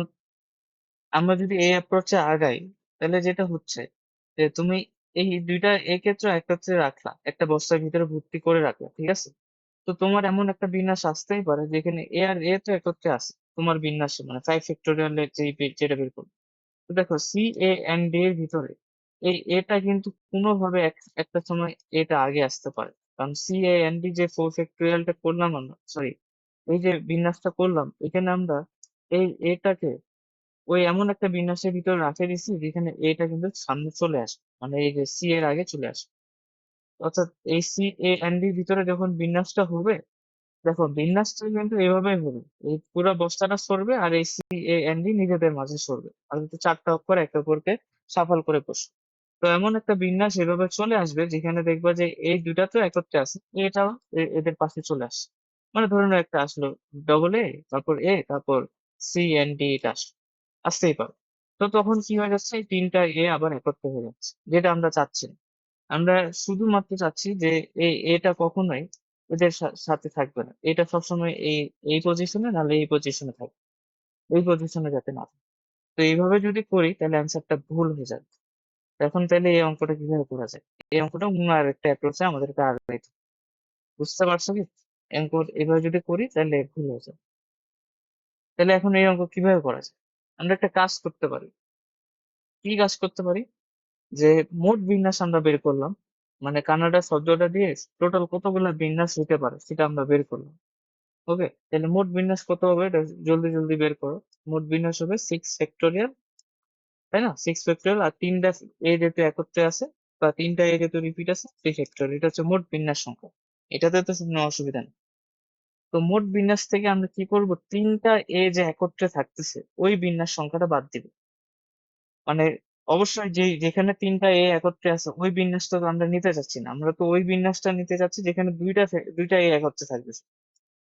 [SPEAKER 1] আমরা যদি এই অ্যাপ্রোচে আগাই, তাহলে যেটা হচ্ছে যে তুমি এই দুইটা একত্রে একত্রে রাখলা, একটা বস্তার ভিতরে ভর্তি করে রাখলা, ঠিক আছে? তো তোমার এমন একটা বিন্যাস আসতেই পারে যেখানে এ আর এ তো একত্রে আছে তোমার বিন্যাসে, মানে 5 ফ্যাক্টোরিয়াল এর যেটা বের করবে। তো দেখো সি এ এন্ড ডি এর ভিতরে এই এটা কিন্তু কোনোভাবে একটা সময় এটা আগে আসতে পারে। কারণ সি এ এন ডি যে 4 ফ্যাক্টোরিয়ালটা করলাম আমরা, সরি, এই যে বিন্যাসটা করলাম, এখানে আমরা এই এটাকে ওই এমন একটা বিন্যাসের ভিতরে রাখে দিছি যেখানে এটা কিন্তু সামনে চলে আসে, মানে এই যে সি এর আগে চলে আসে। অর্থাৎ এই সি এ এন ডির ভিতরে যখন বিন্যাসটা হবে, দেখো বিন্যাসটা কিন্তু এভাবেই হবে, এই পুরো বস্তাটা সরবে আর এই সি এ এন ডি নিজেদের মাঝে সরবে, আর হচ্ছে চারটা অক্ষর একে অপরকে সাফল করে বসবে। তো এমন একটা বিন্যাস এভাবে চলে আসবে যেখানে দেখবা যে এই দুইটা তো একত্রে আছে, এটাও এদের পাশে চলে আসে। মানে ধরে নাও একটা আসলো ডবল এ, তারপর এ, তারপর সি এন ডি, এটা আসলো, আসতেই পারে। তো তখন কি হয়ে যাচ্ছে, এই তিনটা এ আবার একত্র হয়ে যাচ্ছে, যেটা আমরা চাচ্ছি না। আমরা শুধুমাত্র চাচ্ছি যে এটা কখনোই এদের সাথে থাকবে না, এটা সবসময় এই এই পজিশনে, নাহলে এই পজিশনে থাকবে, এই পজিশনে যাতে না থাকে। তো এইভাবে যদি করি তাহলে অ্যান্সারটা ভুল হয়ে যাবে। এখন তাহলে এই অঙ্কটা কিভাবে করা যায়? এই অঙ্কটা অন্য আর একটা অ্যাপ্রোচে আমাদেরকে আগাইতে হবে। বুঝতে পারছো কি? অঙ্ক এভাবে যদি করি তাহলে ভুল হয়ে যাবে। তাহলে এখন এই অঙ্ক কিভাবে করা যায়? আমরা একটা কাজ করতে পারি। কি কাজ করতে পারি? যে মোট বিন্যাস আমরা বের করলাম, মানে কানাডা শব্দটা দিয়ে টোটাল কতগুলো বিন্যাস হতে পারে সেটা আমরা বের করলাম। ওকে, তাহলে মোট বিন্যাস কত হবে এটা জলদি জলদি বের করো। মোট বিন্যাস হবে 6 ফ্যাক্টোরিয়াল, তাই না? 6 ফ্যাক্টোরিয়াল, আর তিনটা এ যেহেতু একত্রে আছে বা তিনটা এ যেহেতু রিপিট আছে, 3 ফ্যাক্টোরিয়াল, এটা হচ্ছে মোট বিন্যাস সংখ্যা। এটাতে তো কোনো অসুবিধা নেই। তো মোট বিন্যাস থেকে আমরা কি করব, তিনটা এ যে একত্রে থাকতেছে ওই বিন্যাস সংখ্যাটা বাদ দিব। মানে অবশ্যই যে যেখানে তিনটা এ একত্রে আছে ওই বিন্যাসটা তো আমরা নিতে চাচ্ছি না, আমরা তো ওই বিন্যাসটা নিতে চাচ্ছি যেখানে দুইটা এ একত্রে থাকবে।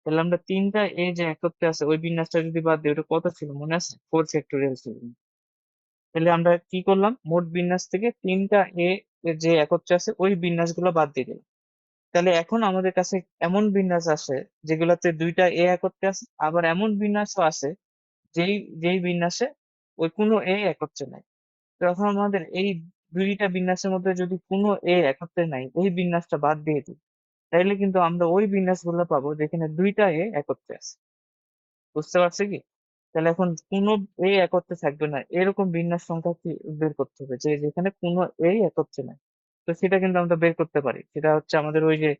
[SPEAKER 1] তাহলে আমরা তিনটা এ যে একত্রে আছে ওই বিন্যাসটা যদি বাদ দিই, ওটা কত ছিল মনে আছে? 4 ফ্যাক্টোরিয়াল ছিল। তাহলে আমরা কি করলাম, মোট বিন্যাস থেকে তিনটা এ যে একত্রে আছে ওই বিন্যাসগুলো বাদ দিয়ে দিলাম। তাহলে এখন আমাদের কাছে এমন বিন্যাস আসে যেগুলোতে দুইটা এ একত্রে আছে, আবার এমন বিন্যাসও আছে যেই যেই বিন্যাসে ওই কোনো এ একত্রে নাই। তো এখন আমাদের এই দুইটা বিন্যাসের মধ্যে যদি কোনো এ একত্রে নাই, ওই বিন্যাসটা বাদ দিয়ে দিই, তাইলে কিন্তু আমরা ওই বিন্যাসগুলো পাবো যেখানে দুইটা এ একত্রে আছে। বুঝতে পারছি কি? তাহলে এখন কোনো এ একত্রে থাকবে না এরকম বিন্যাস সংখ্যা কি বের করতে হবে, যে যেখানে কোনো এই একত্রে নাই। তো সেটা কিন্তু আমরা বের করতে পারি, সেটা হচ্ছে আমাদের ওই যে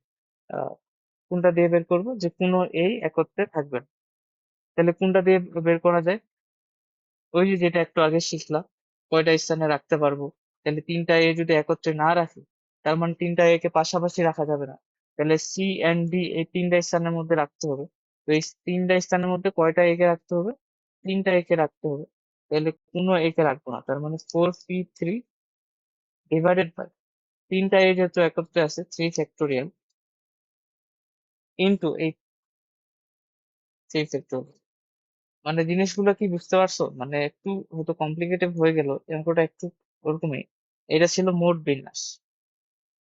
[SPEAKER 1] আহ কোনটা দিয়ে বের করবো, যে কোনো এই একত্রে থাকবে না। তাহলে কোনটা দিয়ে বের করা যায়? ওই যে যেটা একটু আগে শিখলাম, কয়টা স্থানে রাখতে পারবো। তাহলে তিনটা এ যদি একত্রে না রাখি, তার মানে তিনটা এ কে পাশাপাশি রাখা যাবে না। তাহলে সি এন্ড ডি এই তিনটা স্থানের মধ্যে রাখতে হবে। তো এই তিনটা স্থানের মধ্যে কয়টা এ কে রাখতে হবে? তিনটা এ কে রাখতে হবে। তাহলে কোনো এ কে রাখবো না, তার মানে 4p3 ডিভাইডেড বাই তিনটা এ যেহেতু একত্রে আছে 3 ফ্যাক্টোরিয়াল ইন্টু এই 3 ফ্যাক্টোরিয়াল। মানে জিনিসগুলো কি বুঝতে পারছো? মানে একটু হয়তো কমপ্লিকেটেড হয়ে গেল অঙ্কটা একটু, ওরকমই। এটা ছিল মোট বিন্যাস,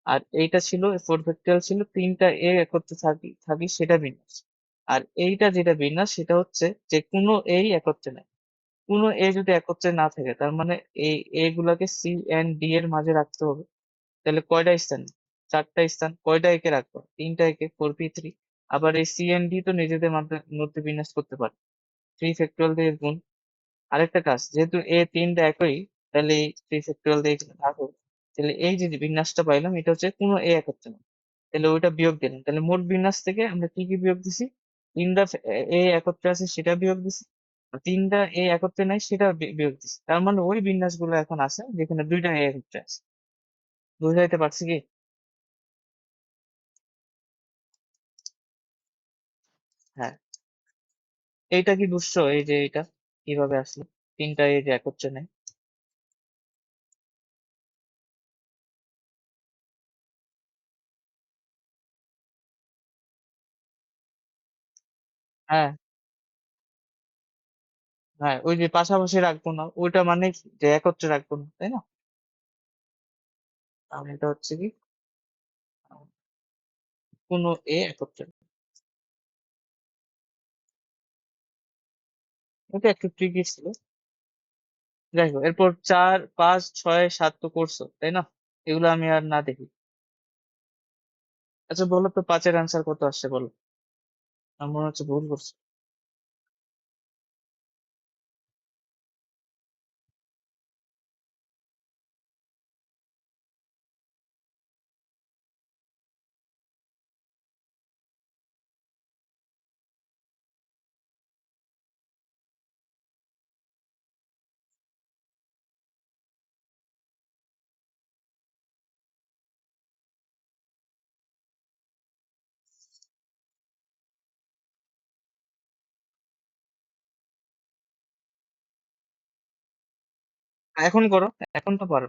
[SPEAKER 1] আর এইটা ছিল 4 ফ্যাক্টরিয়াল, ছিল তিনটা এ একত্রে থাকি থাকি সেটা বিন্যাস। আর এইটা যেটা বিন্যাস সেটা হচ্ছে যে কোনো এই একত্রে নাই। কোনো এ যদি একত্রে না থাকে, তার মানে এই এ গুলাকে সি এন্ড ডি এর মাঝে রাখতে হবে। তাহলে কয়টা স্থান? চারটা স্থান। কয়টা একে রাখবো? তিনটা একে, 4p3। আবার এই সি এন্ড ডি তো নিজেদের মধ্যে মধ্যে বিন্যাস করতে পারে, 3 ফ্যাক্টরিয়াল দিয়ে গুণ। আরেকটা কাজ, যেহেতু এ তিনটা একই, তাহলে এই 3 ফ্যাক্টরিয়াল দিয়ে এখানে ভাগ হবে। তাহলে এই যে বিন্যাসটা পাইলাম এটা হচ্ছে কোনো এ একত্রে না। তাহলে ওইটা বিয়োগ দিলাম, তাহলে মোট বিন্যাস থেকে আমরা কি কি বিয়োগ দিছি? তিনটা এ একত্রে আছে সেটা বিয়োগ দিছি, আর তিনটা এ একত্রে নাই সেটা বিয়োগ দিছি। তার মানে ওই বিন্যাস গুলো এখন আছে যেখানে দুইটা এ একত্রে আছে। বুঝাইতে পারছি কি? হ্যাঁ। এইটা কি বুঝছো, এই যে এটা কিভাবে আসলো, তিনটা এ যে একত্রে নাই? হ্যাঁ, হ্যাঁ, ওই যে পাশাপাশি রাখবো না ওইটা মানে কি যে একত্রে রাখবো না, তাই না? তাহলে এটা হচ্ছে কি আহ, কোনো এ একত্রে, এটা একটু ট্রিকি ছিল। যাই হোক, এরপর 4, 5, 6, 7 তো করছো তাই না? এগুলো আমি আর না দেখি। আচ্ছা বলো তো 5-এর অ্যান্সার কত আসছে বলো। আমার মনে হচ্ছে ভুল করছো। এখন করো, এখন তো পারো।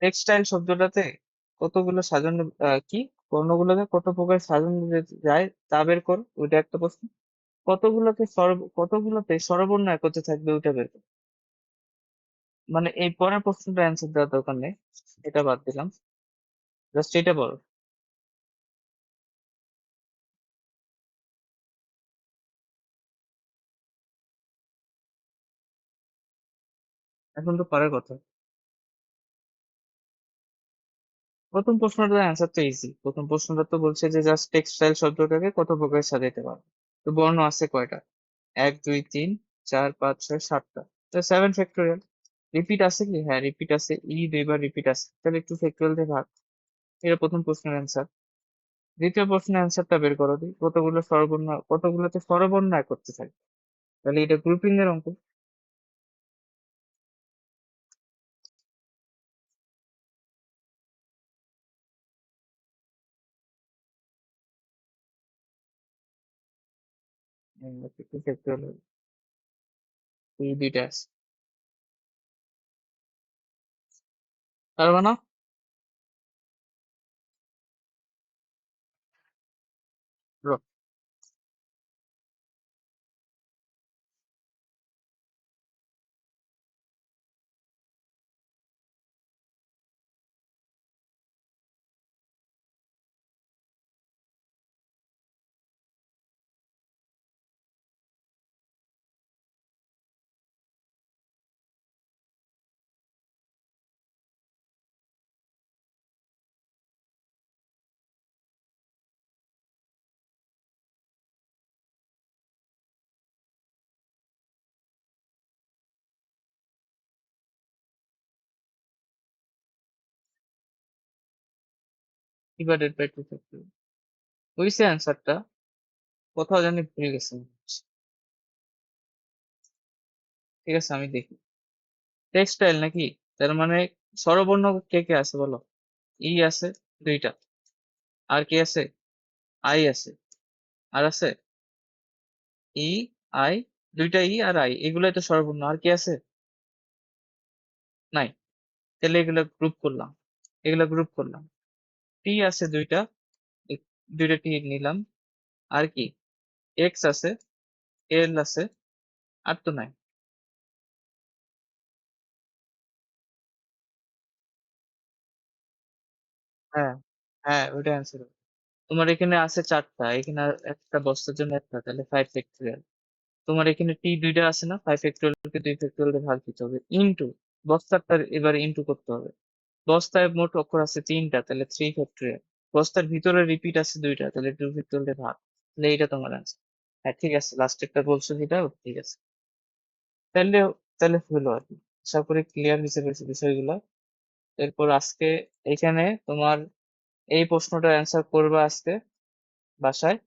[SPEAKER 1] টেক্সটাইল শব্দটাতে কতগুলো সাজানো কি পণ্যগুলোকে কত প্রকার সাজানো যায় তা বের করো, ওইটা একটা প্রশ্ন। কতগুলোতে স্বরবর্ণ একত্রে থাকবে ওইটা বের করো। মানে এই পরের প্রশ্নটা অ্যান্সার দেওয়ার দরকার নেই, এটা বাদ দিলাম, জাস্ট এটা বলো। এখন তো পারার কথা। প্রথম প্রশ্নটার অ্যান্সার তো ইজি, প্রথম প্রশ্নটা তো বলছে যে জাস্ট টেক্সটাইল শব্দটাকে কত প্রকার সাজাইতে পারো। তো বর্ণ আছে কয়টা? 1, 2, 3, 4, 5, 6, 7টা। তো 7 ফ্যাক্টোরিয়াল। রিপিট আছে কি? হ্যাঁ রিপিট আছে, দুইবার রিপিট আছে, তাহলে একটু ফ্যাক্টোরিয়াল দিয়ে ভাগ। এটা প্রথম প্রশ্নের অ্যান্সার। দ্বিতীয় প্রশ্নের অ্যান্সারটা বের করো দিই, কতগুলোতে স্বরবর্ণ এক করতে থাকে, তাহলে এটা গ্রুপিং এর অঙ্ক। একটু ফ্যাক্টোরিয়াল, এই দুইটা আছে। পারবে না? ডিভাইডেড বাই 2 ফ্যাক্টোরিয়াল হইছে অ্যান্সারটা, কোথাও জানি ভুলে গেছি মনে হচ্ছে। ঠিক আছে আমি দেখি। টেক্সটাইল নাকি? তার মানে স্বরবর্ণ কে কে আছে বলো। ই আছে দুইটা, আর কি আছে? আই আছে, আর আছে ই, আই, দুইটা ই আর আই, এগুলাই তো স্বরবর্ণ, আর কি আছে? নাই। তাহলে এগুলো গ্রুপ করলাম, এগুলো গ্রুপ করলাম। টি আছে দুইটা, এই দুইটা টি নিলাম। আর কি? এক্স আছে, এল আছে, আর তো নাই। হ্যাঁ, হ্যাঁ ওইটা অ্যান্সার। তোমার এখানে আছে 4টা, এখানে আর একটা বস্তার জন্য একটা, তাহলে 5 ফ্যাক্টোরিয়াল। তোমার এখানে টি দুইটা আছে না, 5 ফ্যাক্টোরিয়ালকে 2 ফ্যাক্টোরিয়াল দিয়ে ভাগ দিতে হবে, ইন্টু বস্তারটার এবার ইন্টু করতে হবে। বস্তায় মোট অক্ষর আছে 3টা, তাহলে 3 ফ্যাক্টোরিয়াল। বস্তার ভিতরে রিপিট আছে দুইটা, তাহলে 2 ফ্যাক্টোরিয়াল দিয়ে ভাগ। তাহলে এইটা তোমার আনসার। হ্যাঁ ঠিক আছে, লাস্টেরটা বলছো যেটা ও ঠিক আছে। তাহলে তাহলে হলো আর কি। আশা করি ক্লিয়ার হিসেবে বিষয়গুলো। এরপর আজকে এখানে তোমার এই প্রশ্নটার অ্যান্সার করবে আজকে বাসায়।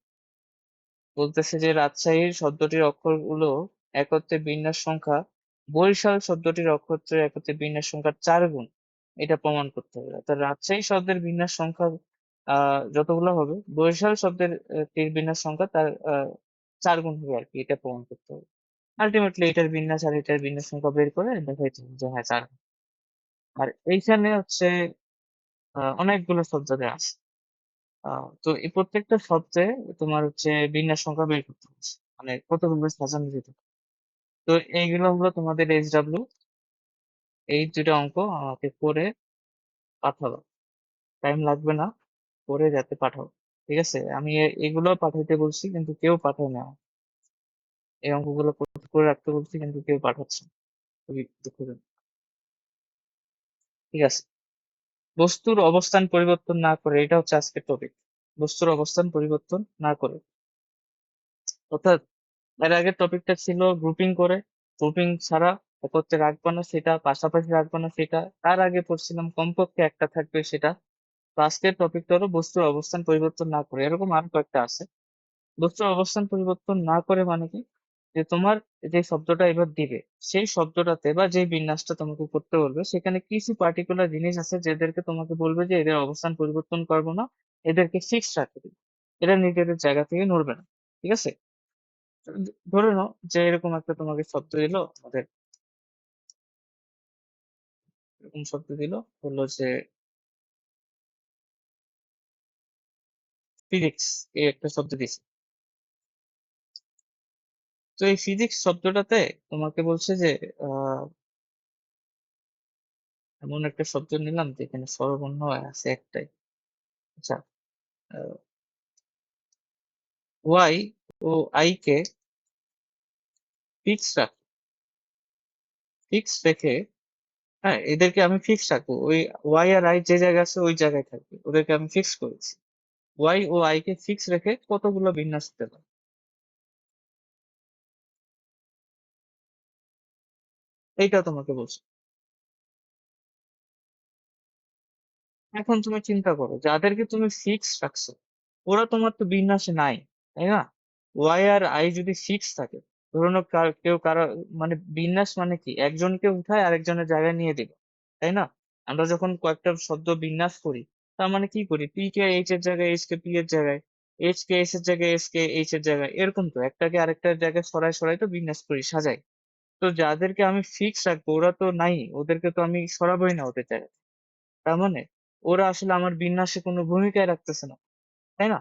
[SPEAKER 1] বলতেছে যে রাজশাহীর শব্দটির অক্ষরগুলো একত্রে বিন্যাস সংখ্যা বরিশাল শব্দটির অক্ষরের একত্রে বিন্যাস সংখ্যার 4 গুণ, এটা প্রমাণ করতে হবে। অর্থাৎ রাজশাহী শব্দের বিন্যাস সংখ্যা যতগুলো হবে বরিশাল শব্দের টির বিন্যাস সংখ্যা তার 4 গুণ হবে আর কি, এটা প্রমাণ করতে হবে। আলটিমেটলি এটার বিন্যাস আর এটার বিন্যাস সংখ্যা বের করে দেখাইতে হবে যে হ্যাঁ 4 গুণ। আর এইখানে হচ্ছে অনেকগুলো শব্দ দেওয়া আছে। তো এই প্রত্যেকটা শব্দে তোমার হচ্ছে বিন্যাস সংখ্যা বের করতে হচ্ছে, মানে কতগুলো সাজানো যেতে পারে। তো এইগুলো হলো তোমাদের SW। এই দুটো অঙ্ক আমাকে করে পাঠাবো, টাইম লাগবে না, করে যাতে পাঠাও। ঠিক আছে, আমি এগুলো পাঠাইতে বলছি কিন্তু কেউ পাঠায় না। এই অঙ্কগুলো করে রাখতে বলছি কিন্তু কেউ পাঠাচ্ছে না, খুবই দুঃখজনক। ঠিক আছে, বস্তুর অবস্থান পরিবর্তন না করে, এটা হচ্ছে আজকের টপিক। বস্তুর অবস্থান পরিবর্তন না করে, অর্থাৎ এর আগের টপিকটা ছিল গ্রুপিং করে, গ্রুপিং ছাড়া একত্রে রাখবো না সেটা, পাশাপাশি রাখবো না সেটা, তার আগে পড়ছিলাম কমপক্ষে একটা থাকবে সেটা। তো আজকের টপিকটা হলো বস্তুর অবস্থান পরিবর্তন না করে, এরকম আরো কয়েকটা আছে। বস্তুর অবস্থান পরিবর্তন না করে মানে কি, যে তোমার যে শব্দটা এবার দিবে, সেই শব্দটাতে বা যে বিন্যাসটা তোমাকে করতে বলবে সেখানে কিছু পার্টিকুলার জিনিস আছে যেদেরকে তোমাকে বলবে যে এদের অবস্থান পরিবর্তন করবো না, এদেরকে ফিক্স রাখতে দিবে, এরা নিজেদের জায়গা থেকে নড়বে না। ঠিক আছে, ধরে নাও যে এরকম একটা তোমাকে শব্দ দিল, আমাদের এরকম শব্দ দিল, বললো যে ফিজিক্স, এই একটা শব্দ দিছে। তো এই ফিজিক্স শব্দটাতে তোমাকে বলছে যে আহ এমন একটা শব্দ নিলাম যেখানে স্বরবর্ণ আছে একটাই। আচ্ছা, ওয়াই ও আই কে ফিক্স রাখ, ফিক্স রেখে, হ্যাঁ এদেরকে আমি ফিক্স রাখবো, ওই ওয়াই আর আই যে জায়গায় আছে ওই জায়গায় থাকবে, ওদেরকে আমি ফিক্স করেছি। ওয়াই ও আই কে ফিক্স রেখে কতগুলো বিন্যাস হতে পারে, এইটা তোমাকে বলছি। এখন তুমি চিন্তা করো, যাদেরকে তুমি ফিক্স রাখছো ওরা তোমার তো বিন্যাসে নাই, তাই না? ওয়াই আর আই যদি ফিক্স থাকে, ধরুন কেউ কারো, মানে বিন্যাস মানে কি, একজনকে উঠায় আরেকজনের জায়গায় নিয়ে দিল, তাই না? আমরা যখন কয়েকটা শব্দ বিন্যাস করি, তার মানে কি করি, পি কে এইচ এর জায়গায়, এইচ কে পি এর জায়গায়, এইচ কে এস এর জায়গায়, এস কে এইচ এর জায়গায়, এরকম তো একটাকে আরেকটার জায়গায় সরাই সরাই তো বিন্যাস করি, সাজাই। তো যাদেরকে আমি ফিক্স রাখবো ওরা তো নাই, ওদেরকে তো আমি সরাবোই না ওদের জায়গায়। তার মানে ওরা আসলে আমার বিন্যাসে কোনো ভূমিকায় রাখতেছে না, তাই না?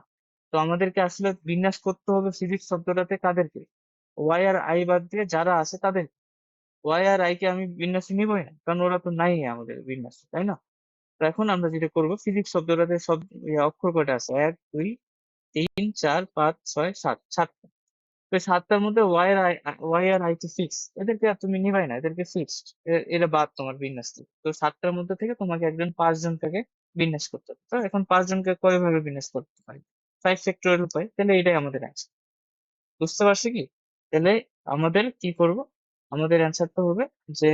[SPEAKER 1] তো আমাদেরকে আসলে বিন্যাস করতে হবে ফিজিক্স শব্দটাতে কাদেরকে, ওয়াই আর আই বাদ দিয়ে যারা আছে তাদের। ওয়াই আর আই কে আমি বিন্যাসে নিবই না, কারণ ওরা তো নাই আমাদের বিন্যাসে, তাই না? তো এখন আমরা যেটা করবো, ফিজিক্স শব্দটাতে সব অক্ষর কয়টা আছে, 1 2 3 4 5 6 7, 7টা। তো এই 7টার মধ্যে ওয়াই আর আই তো ফিক্স, এদেরকে আর তুমি নিবাই না, এদেরকে ফিক্সড, এরা বাদ তোমার বিন্যাস থেকে। তো 7টার মধ্যে থেকে তোমাকে একজন 5জনকে বিন্যাস করতে হবে। তো এখন 5জনকে কয় ভাবে বিন্যাস করতে পারি, 5 ফ্যাক্টোরিয়াল উপায়, তাহলে এটাই আমাদের অ্যান্সার। বুঝতে পারছি কি? তাহলে আমাদের কি করব, আমাদের অ্যান্সারটা হবে যে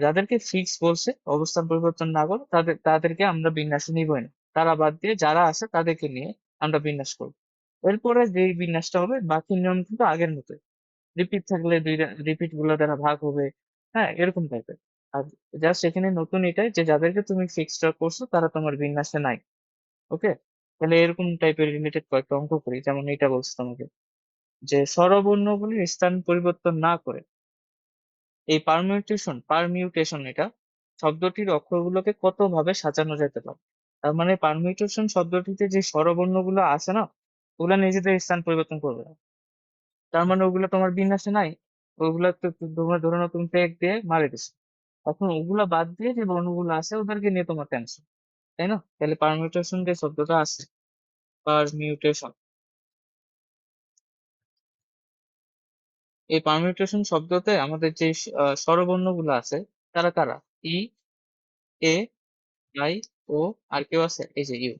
[SPEAKER 1] যাদেরকে ফিক্স বলছে অবস্থান পরিবর্তন না করে, তাদেরকে আমরা বিন্যাসে নিবই না, তারা বাদ দিয়ে যারা আছে তাদেরকে নিয়ে আমরা বিন্যাস করবো। এরপরে যে বিন্যাসটা হবে বাকি নিয়ম কিন্তু আগের মতোই, রিপিট থাকলে রিপিট গুলো দ্বারা ভাগ হবে, হ্যাঁ এরকম টাইপের। আর জাস্ট এখানে নতুন এটাই যে যাদেরকে তুমি ফিক্সড করছো তারা তোমার বিন্যাসে নাই। ওকে, তাহলে এরকম টাইপের রিলেটেড কয়েকটা অঙ্ক করি, যেমন এটা বলছে তোমাকে যে স্বরবর্ণগুলির স্থান পরিবর্তন না করে, এই পারমিউটেশন এটা শব্দটির অক্ষরগুলোকে কত ভাবে সাজানো যেতে পারে। তার মানে পারমিউটেশন শব্দটিতে যে স্বরবর্ণগুলো আছে না, ওগুলা নিজেদের স্থান পরিবর্তন করবে না, তার মানে ওগুলো তোমার বিন্যাসে নাই। ওগুলা তো তোমার ধরে নাও তুমি টেক দিয়ে মারে দিছো, এখন ওগুলা বাদ দিয়ে যে বর্ণগুলো আছে ওদেরকে নিয়ে তোমার টেনশন, তাই না? তাহলে পারমিউটেশন যে শব্দটা আছে, পারমিউটেশন, এই পারমিউটেশন শব্দতে আমাদের যে স্বরবর্ণ গুলো আছে, তারা কারা, ই, এ, আই, ও, আর কেউ আছে এই যে ইউ,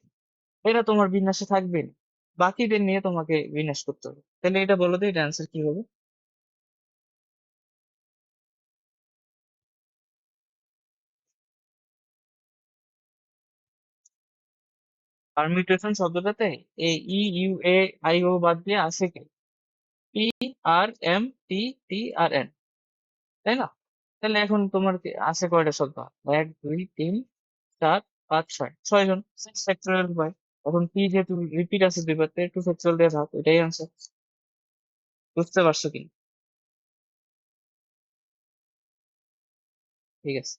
[SPEAKER 1] এরা তোমার বিন্যাসে থাকবে না, বাকিদের নিয়ে তোমাকে বিন্যাস করতে হবে। তাহলে এটা বলো তো, এটা অ্যান্সার কি হবে? পারমিউটেশন শব্দটাতে এই ই, ইউ, এ, আই, ও বাদ দিয়ে আছে কে, পি, আর, এম, টি, টি, আর, এন, তাই না? তাহলে এখন তোমার আছে কয়টা শব্দ, 1 2 3 4 5 6, 6জন, 6 ফ্যাক্টরিয়াল হয়। এখন পি যেহেতু রিপিট আছে দুইবার, তো 2 ফ্যাক্টরিয়াল দিয়ে ভাগ, এটাই আনসার। বুঝতে পারছো কি? ঠিক আছে।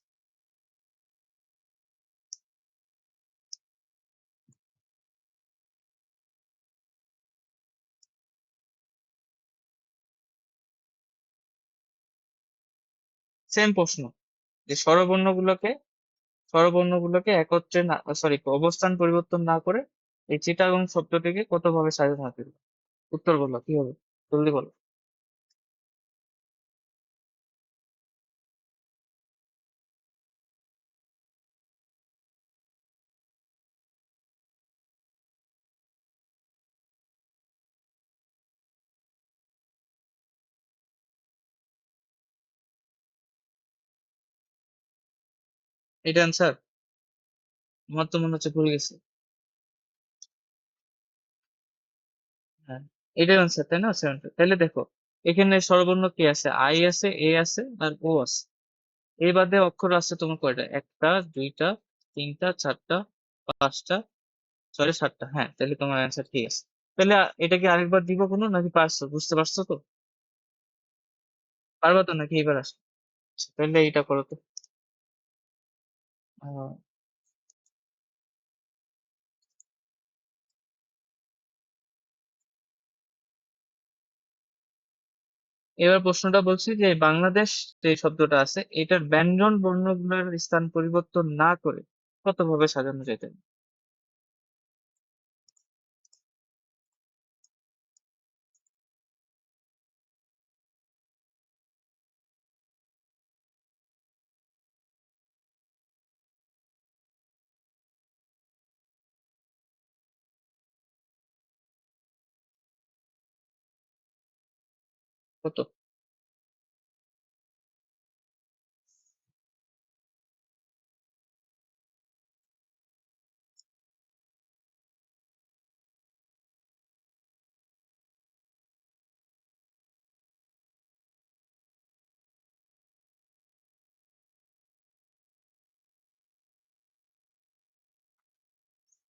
[SPEAKER 1] সেম প্রশ্ন, যে স্বরবর্ণগুলোকে একত্রে না, সরি, অবস্থান পরিবর্তন না করে এই চিটাগং শব্দটিকে কত ভাবে সাজানো হবে? উত্তর বলো কি হবে, জলদি বলো। এটা অ্যান্সার? আমার তো মনে হচ্ছে ভুলে গেছে। হ্যাঁ, এটাই অ্যান্সার তাই না, 70। তাহলে দেখো, এখানে স্বরবর্ণ কি আছে? আই আছে, এ আছে, আর ও আছে। এই বাদে অক্ষর আছে তোমার কয়টা? একটা, দুইটা, তিনটা, চারটা, পাঁচটা, সরি সাতটা। হ্যাঁ, তাহলে তোমার অ্যান্সার ঠিক আছে। তাহলে এটা কি আরেকবার দিব কোনো, নাকি পারছো, বুঝতে পারছো তো? পারবা তো নাকি এবার আসো? আচ্ছা, তাহলে এইটা করো তো। আহ, এবার প্রশ্নটা বলছি যে বাংলাদেশ যে শব্দটা আছে, এটার ব্যঞ্জন বর্ণগুলোর স্থান পরিবর্তন না করে কত ভাবে সাজানো যেত? কত?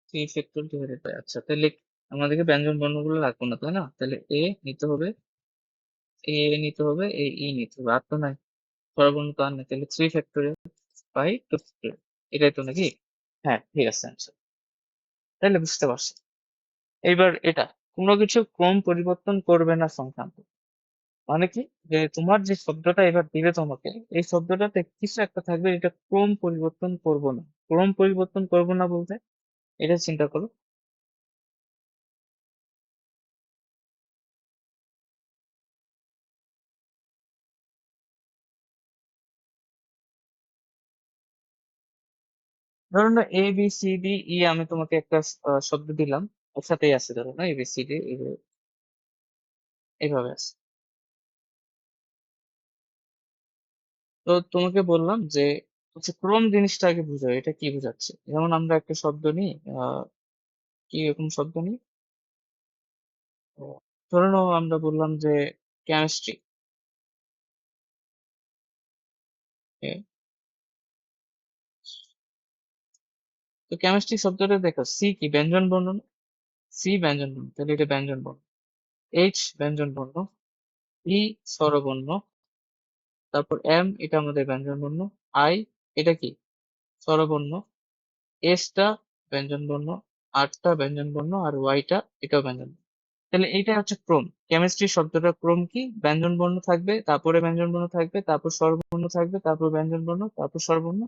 [SPEAKER 1] থ্রি ফ্যাক্টর ডিভাইডেড বাই, আচ্ছা তাহলে আমাদেরকে ব্যঞ্জন বর্ণগুলো লাগবে না তাই না? তাহলে এ নিতে হবে, এ নিতে হবে, এ ই নিতে হবে, আর তো নাই, স্বরবর্ণ তো আর নেই। তাহলে three factorial by two factorial, এটাই তো নাকি? হ্যাঁ ঠিক আছে আনসার। তাহলে বুঝতে পারছি। এইবার এটা, কোনো কিছু ক্রম পরিবর্তন করবে না সংক্রান্ত, মানে কি, যে তোমার যে শব্দটা এবার দিবে তোমাকে, এই শব্দটাতে কিছু একটা থাকবে, এটা ক্রম পরিবর্তন করব না। ক্রম পরিবর্তন করব না বলতে এটা চিন্তা করো। ধরো না এ বি সি ডি ই, আমি তোমাকে একটা শব্দ দিলাম, একসাথেই আছে, ধরো না এ বি সি ডি এইভাবে আছে। তো তোমাকে বললাম যে হচ্ছে ক্রম জিনিসটা আগে বুঝো, এটা কি বোঝাচ্ছে। যেমন আমরা একটা শব্দ নিই, আহ কি এরকম শব্দ নিই, ধরে নাও আমরা বললাম যে কেমিস্ট্রি। তো কেমিস্ট্রি শব্দটা দেখো, সি কি ব্যঞ্জন বর্ণ না? সি ব্যঞ্জন বর্ণ, তাহলে এটা ব্যঞ্জন বর্ণ। এইচ ব্যঞ্জন বর্ণ, ই স্বরবর্ণ, তারপর এম এটা আমাদের ব্যঞ্জন বর্ণ, আই এটা কি স্বরবর্ণ, এসটা ব্যঞ্জন বর্ণ, আরটা ব্যঞ্জন বর্ণ, আর ওয়াইটা এটাও ব্যঞ্জন বর্ণ। তাহলে এইটা হচ্ছে ক্রম। কেমিস্ট্রি শব্দটার ক্রম কি? ব্যঞ্জন বর্ণ থাকবে, তারপরে ব্যঞ্জন বর্ণ থাকবে, তারপর স্বরবর্ণ থাকবে, তারপর ব্যঞ্জন বর্ণ, তারপর স্বরবর্ণ,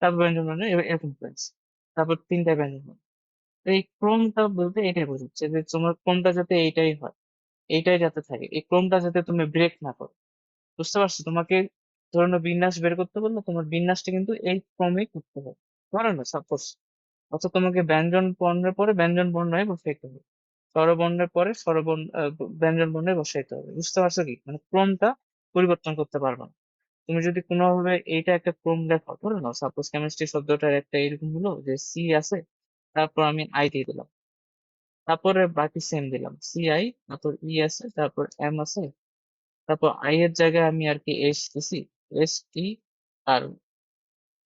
[SPEAKER 1] তারপর ব্যঞ্জন বর্ণ, এরকম করে। তারপর তিনটা ব্যঞ্জন বর্ণ। তো এই ক্রমটা বলতে এটাই বোঝাচ্ছে যে তোমার ক্রমটা যাতে এইটাই হয়, এইটাই যাতে থাকে, এই ক্রমটা যাতে তুমি ব্রেক না করো। বুঝতে পারছো? তোমাকে ধরো না বিন্যাস বের করতে বললো, তোমার বিন্যাসটা কিন্তু এই ক্রমেই করতে হবে। ধরো না সাপোজ, অর্থাৎ তোমাকে ব্যঞ্জন বর্ণের পরে ব্যঞ্জন বর্ণে বসাইতে হবে, স্বরবর্ণের পরে ব্যঞ্জন বর্ণে বসাইতে হবে। বুঝতে পারছো কি, মানে ক্রমটা পরিবর্তন করতে পারবে না। তুমি যদি কোনোভাবে এইটা একটা ক্রম লেখো, ধরো না সাপোজ কেমিস্ট্রি শব্দটার একটা এরকম হলো যে সি আছে, তারপর আমি আই দিয়ে দিলাম, তারপরে বাকি সেম দিলাম, সি আই, তারপর ই আছে, তারপর এম আছে, তারপর আই এর জায়গায় আমি আর কি এস দিছি, এস টি, আর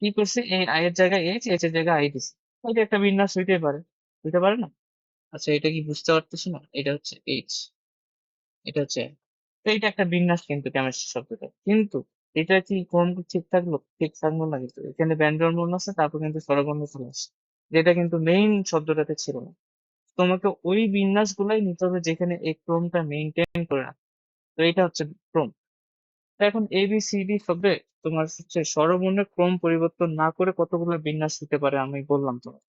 [SPEAKER 1] কি করছি, এই আই এর জায়গায় এইচ, এইচ এর জায়গায় আই দিছি। এটা একটা বিন্যাস হইতে পারে, হইতে পারে না? আচ্ছা, এটা কি বুঝতে পারতেছো না? এটা হচ্ছে এইচ, এটা হচ্ছে M। তো এটা একটা বিন্যাস কিন্তু কেমিস্ট্রি শব্দটা, কিন্তু এটা কি কোন ঠিক থাকলো? ঠিক থাকলো না, কিন্তু এখানে ব্যঞ্জন বর্ণ আছে, তারপর কিন্তু স্বরবর্ণ চলে আসছে, যেটা কিন্তু মেইন শব্দটাতে ছিল না। তোমাকে ওই বিন্যাস গুলাই নিতে হবে যেখানে এই ক্রমটা মেনটেন করে রাখে। তো এটা হচ্ছে ক্রম। এখন এ বি সি ডি শব্দে তোমার হচ্ছে স্বরবর্ণের ক্রম পরিবর্তন না করে কতগুলো বিন্যাস হতে পারে আমি বললাম তোমার,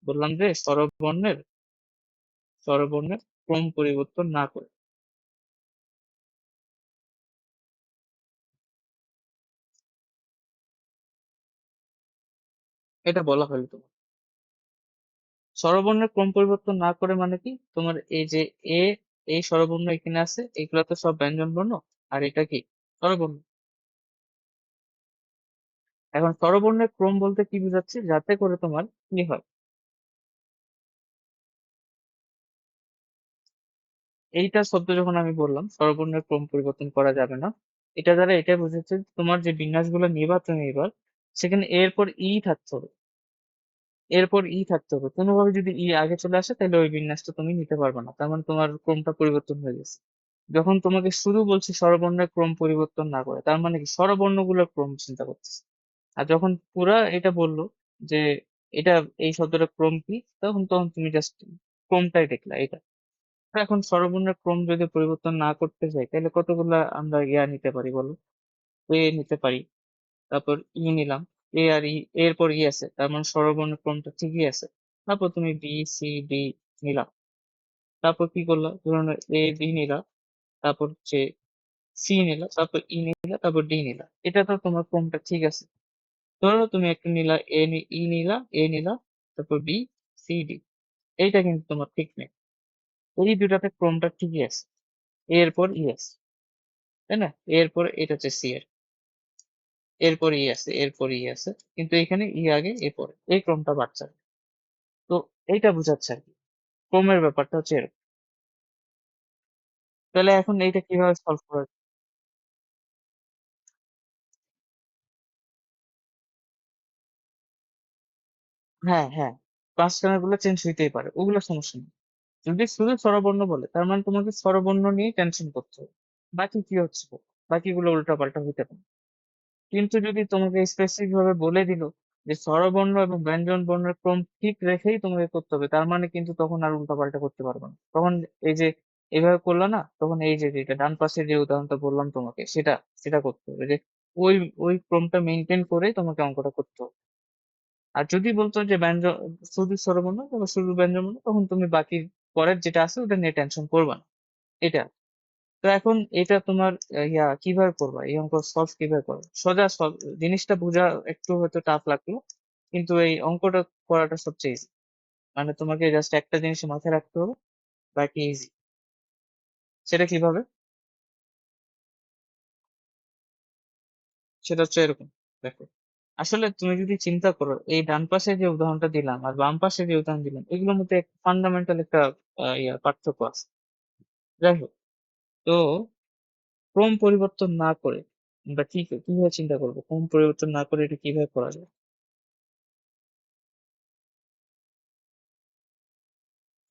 [SPEAKER 1] বললাম যে স্বরবর্ণের ক্রম পরিবর্তন না করে। এটা বলা হলো তোমার। স্বরবর্ণের ক্রম পরিবর্তন না করে মানে কি, তোমার এই যে এ, এই স্বরবর্ণ এখানে আছে, এগুলো তো সব ব্যঞ্জন বর্ণ, আর এটা কি স্বরবর্ণ। এখন স্বরবর্ণের ক্রম বলতে কি বোঝাচ্ছে, যাতে করে তোমার কি হয়, এইটা শব্দ যখন আমি বললাম স্বরবর্ণের ক্রম পরিবর্তন করা যাবে না, এটা দ্বারা এটাই বোঝাচ্ছে যে তোমার যে বিন্যাসগুলো নিবা তুমি এবার, সেখানে এরপর ই থাকতে হবে, এরপর ই থাকতে হবে। কোনোভাবে যদি ই আগে চলে আসে তাহলে ওই বিন্যাসটা তুমি নিতে পারবে না, তার মানে তোমার ক্রমটা পরিবর্তন হয়ে গেছে। যখন তোমাকে শুধু বলছি স্বরবর্ণের ক্রম পরিবর্তন না করে, তার মানে কি স্বরবর্ণগুলোর ক্রম চিন্তা করতেছে। আর যখন পুরা এটা বললো যে এটা, এই শব্দটার ক্রম কি, তখন তখন তুমি জাস্ট ক্রমটাই দেখলা এটা। তো এখন স্বরবর্ণের ক্রম যদি পরিবর্তন না করতে চাই তাহলে কতগুলা আমরা ইয়া নিতে পারি বলো। এ নিতে পারি, তারপর ই নিলাম, এ আর ই, এরপর ই আছে, তার মানে স্বরবর্ণের ক্রমটা ঠিকই আছে। তারপর তুমি বি সি ডি নিলা, তারপর কি করলা, ধরুন এ বি নিলা, তারপর হচ্ছে সি নিলা, তারপর ই নিলা, তারপর ডি নিলা, এটা তো তোমার ক্রমটা ঠিক আছে। ধরো তুমি একটা নিলা ই নিলা, এ নিলা, তারপর বি সি ডি, এইটা কিন্তু তোমার ঠিক নেই। এই দুটাতে ক্রমটা ঠিকই আছে, এরপর ই আছে, তাই না? এরপর এটা হচ্ছে সি এর, এরপর ই আছে, এরপর ই আছে, কিন্তু এখানে ই আগে এ পরে, এই ক্রমটা বাড়ছে না। তো এইটা বোঝাচ্ছে আর কি, ক্রমের ব্যাপারটা হচ্ছে এরকম। তাহলে এখন এইটা কিভাবে সলভ করা যায়? হ্যাঁ হ্যাঁ, মাঝখানের গুলো চেঞ্জ হইতেই পারে, ওগুলো সমস্যা নেই। যদি শুধু স্বরবর্ণ বলে তার মানে তোমাকে স্বরবর্ণ নিয়ে টেনশন করতে হবে, বাকি কি হচ্ছে বাকিগুলো উল্টাপাল্টা হইতে পারে। কিন্তু যদি তোমাকে স্পেসিফিক ভাবে বলে দিল যে স্বরবর্ণ এবং ব্যঞ্জন বর্ণের ক্রম ঠিক রেখেই তোমাকে করতে হবে, তার মানে কিন্তু তখন আর উল্টাপাল্টা করতে পারবে না তখন। এই যে এভাবে করলো না, তখন এই যে যেটা ডান পাশে যে উদাহরণটা বললাম তোমাকে, সেটা সেটা করতে হবে, যে ওই ওই ক্রমটা মেনটেন করে তোমাকে অঙ্কটা করতে হবে। আর যদি বলতো যে ব্যঞ্জন, শুধু স্বরবর্ণ বা শুধু ব্যঞ্জন বর্ণ, তখন তুমি বাকি পরের যেটা আছে ওটা নিয়ে টেনশন করবে না। এটা, তো এখন এটা তোমার কিভাবে করবা, এই অঙ্ক সলভ কিভাবে করো, সোজা সলভ। জিনিসটা বোঝা একটু হয়তো টাফ লাগলো, কিন্তু এই অঙ্কটা করাটা সবচেয়ে ইজি। মানে তোমাকে জাস্ট একটা জিনিস মাথায় রাখতে হবে, বাকি ইজি। সেটা কিভাবে, সেটা হচ্ছে এরকম। দেখো, আসলে তুমি যদি চিন্তা করো, এই ডান পাশে যে উদাহরণটা দিলাম আর বাম পাশে যে উদাহরণ দিলাম, এগুলোর মধ্যে ফান্ডামেন্টাল একটা পার্থক্য আছে। যাই হোক, তো ক্রম পরিবর্তন না করে আমরা কিভাবে চিন্তা করবো, ক্রম পরিবর্তন না করে এটা কিভাবে করা যায়,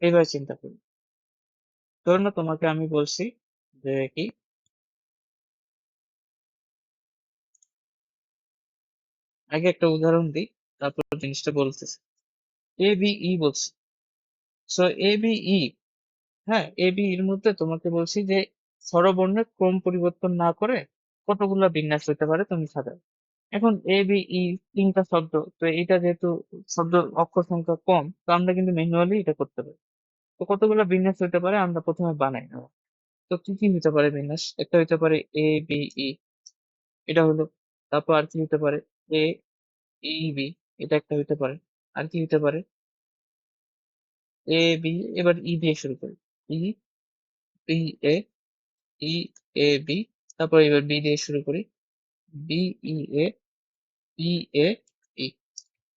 [SPEAKER 1] এইভাবে চিন্তা করি। ধরো না, তোমাকে আমি বলছি যে কি, আগে একটা উদাহরণ দিই, তারপর জিনিসটা বলতেছি। এ বি ই বলছি, সো এ বি ই, হ্যাঁ এ বি এর মধ্যে তোমাকে বলছি যে স্বরবর্ণের ক্রম পরিবর্তন না করে কতগুলা বিন্যাস হতে পারে তুমি সাজাও। এখন এ বি ই তিনটা শব্দ, তো এটা যেহেতু শব্দ অক্ষর সংখ্যা কম, তো আমরা কিন্তু ম্যানুয়ালি এটা করতে পারি। তো কতগুলো বিন্যাস হতে পারে আমরা প্রথমে বানাই নেব। তো কি কি হতে পারে বিন্যাস, একটা হতে পারে এ বি ই, এটা হলো। তারপর আর কি হতে পারে, এ ই বি, এটা একটা হতে পারে। আর কি হতে পারে, এ বি, এবার ই দিয়ে শুরু করি, E B A, E A B, তারপর এবার বি দিয়ে শুরু করি, B E A, B A ই।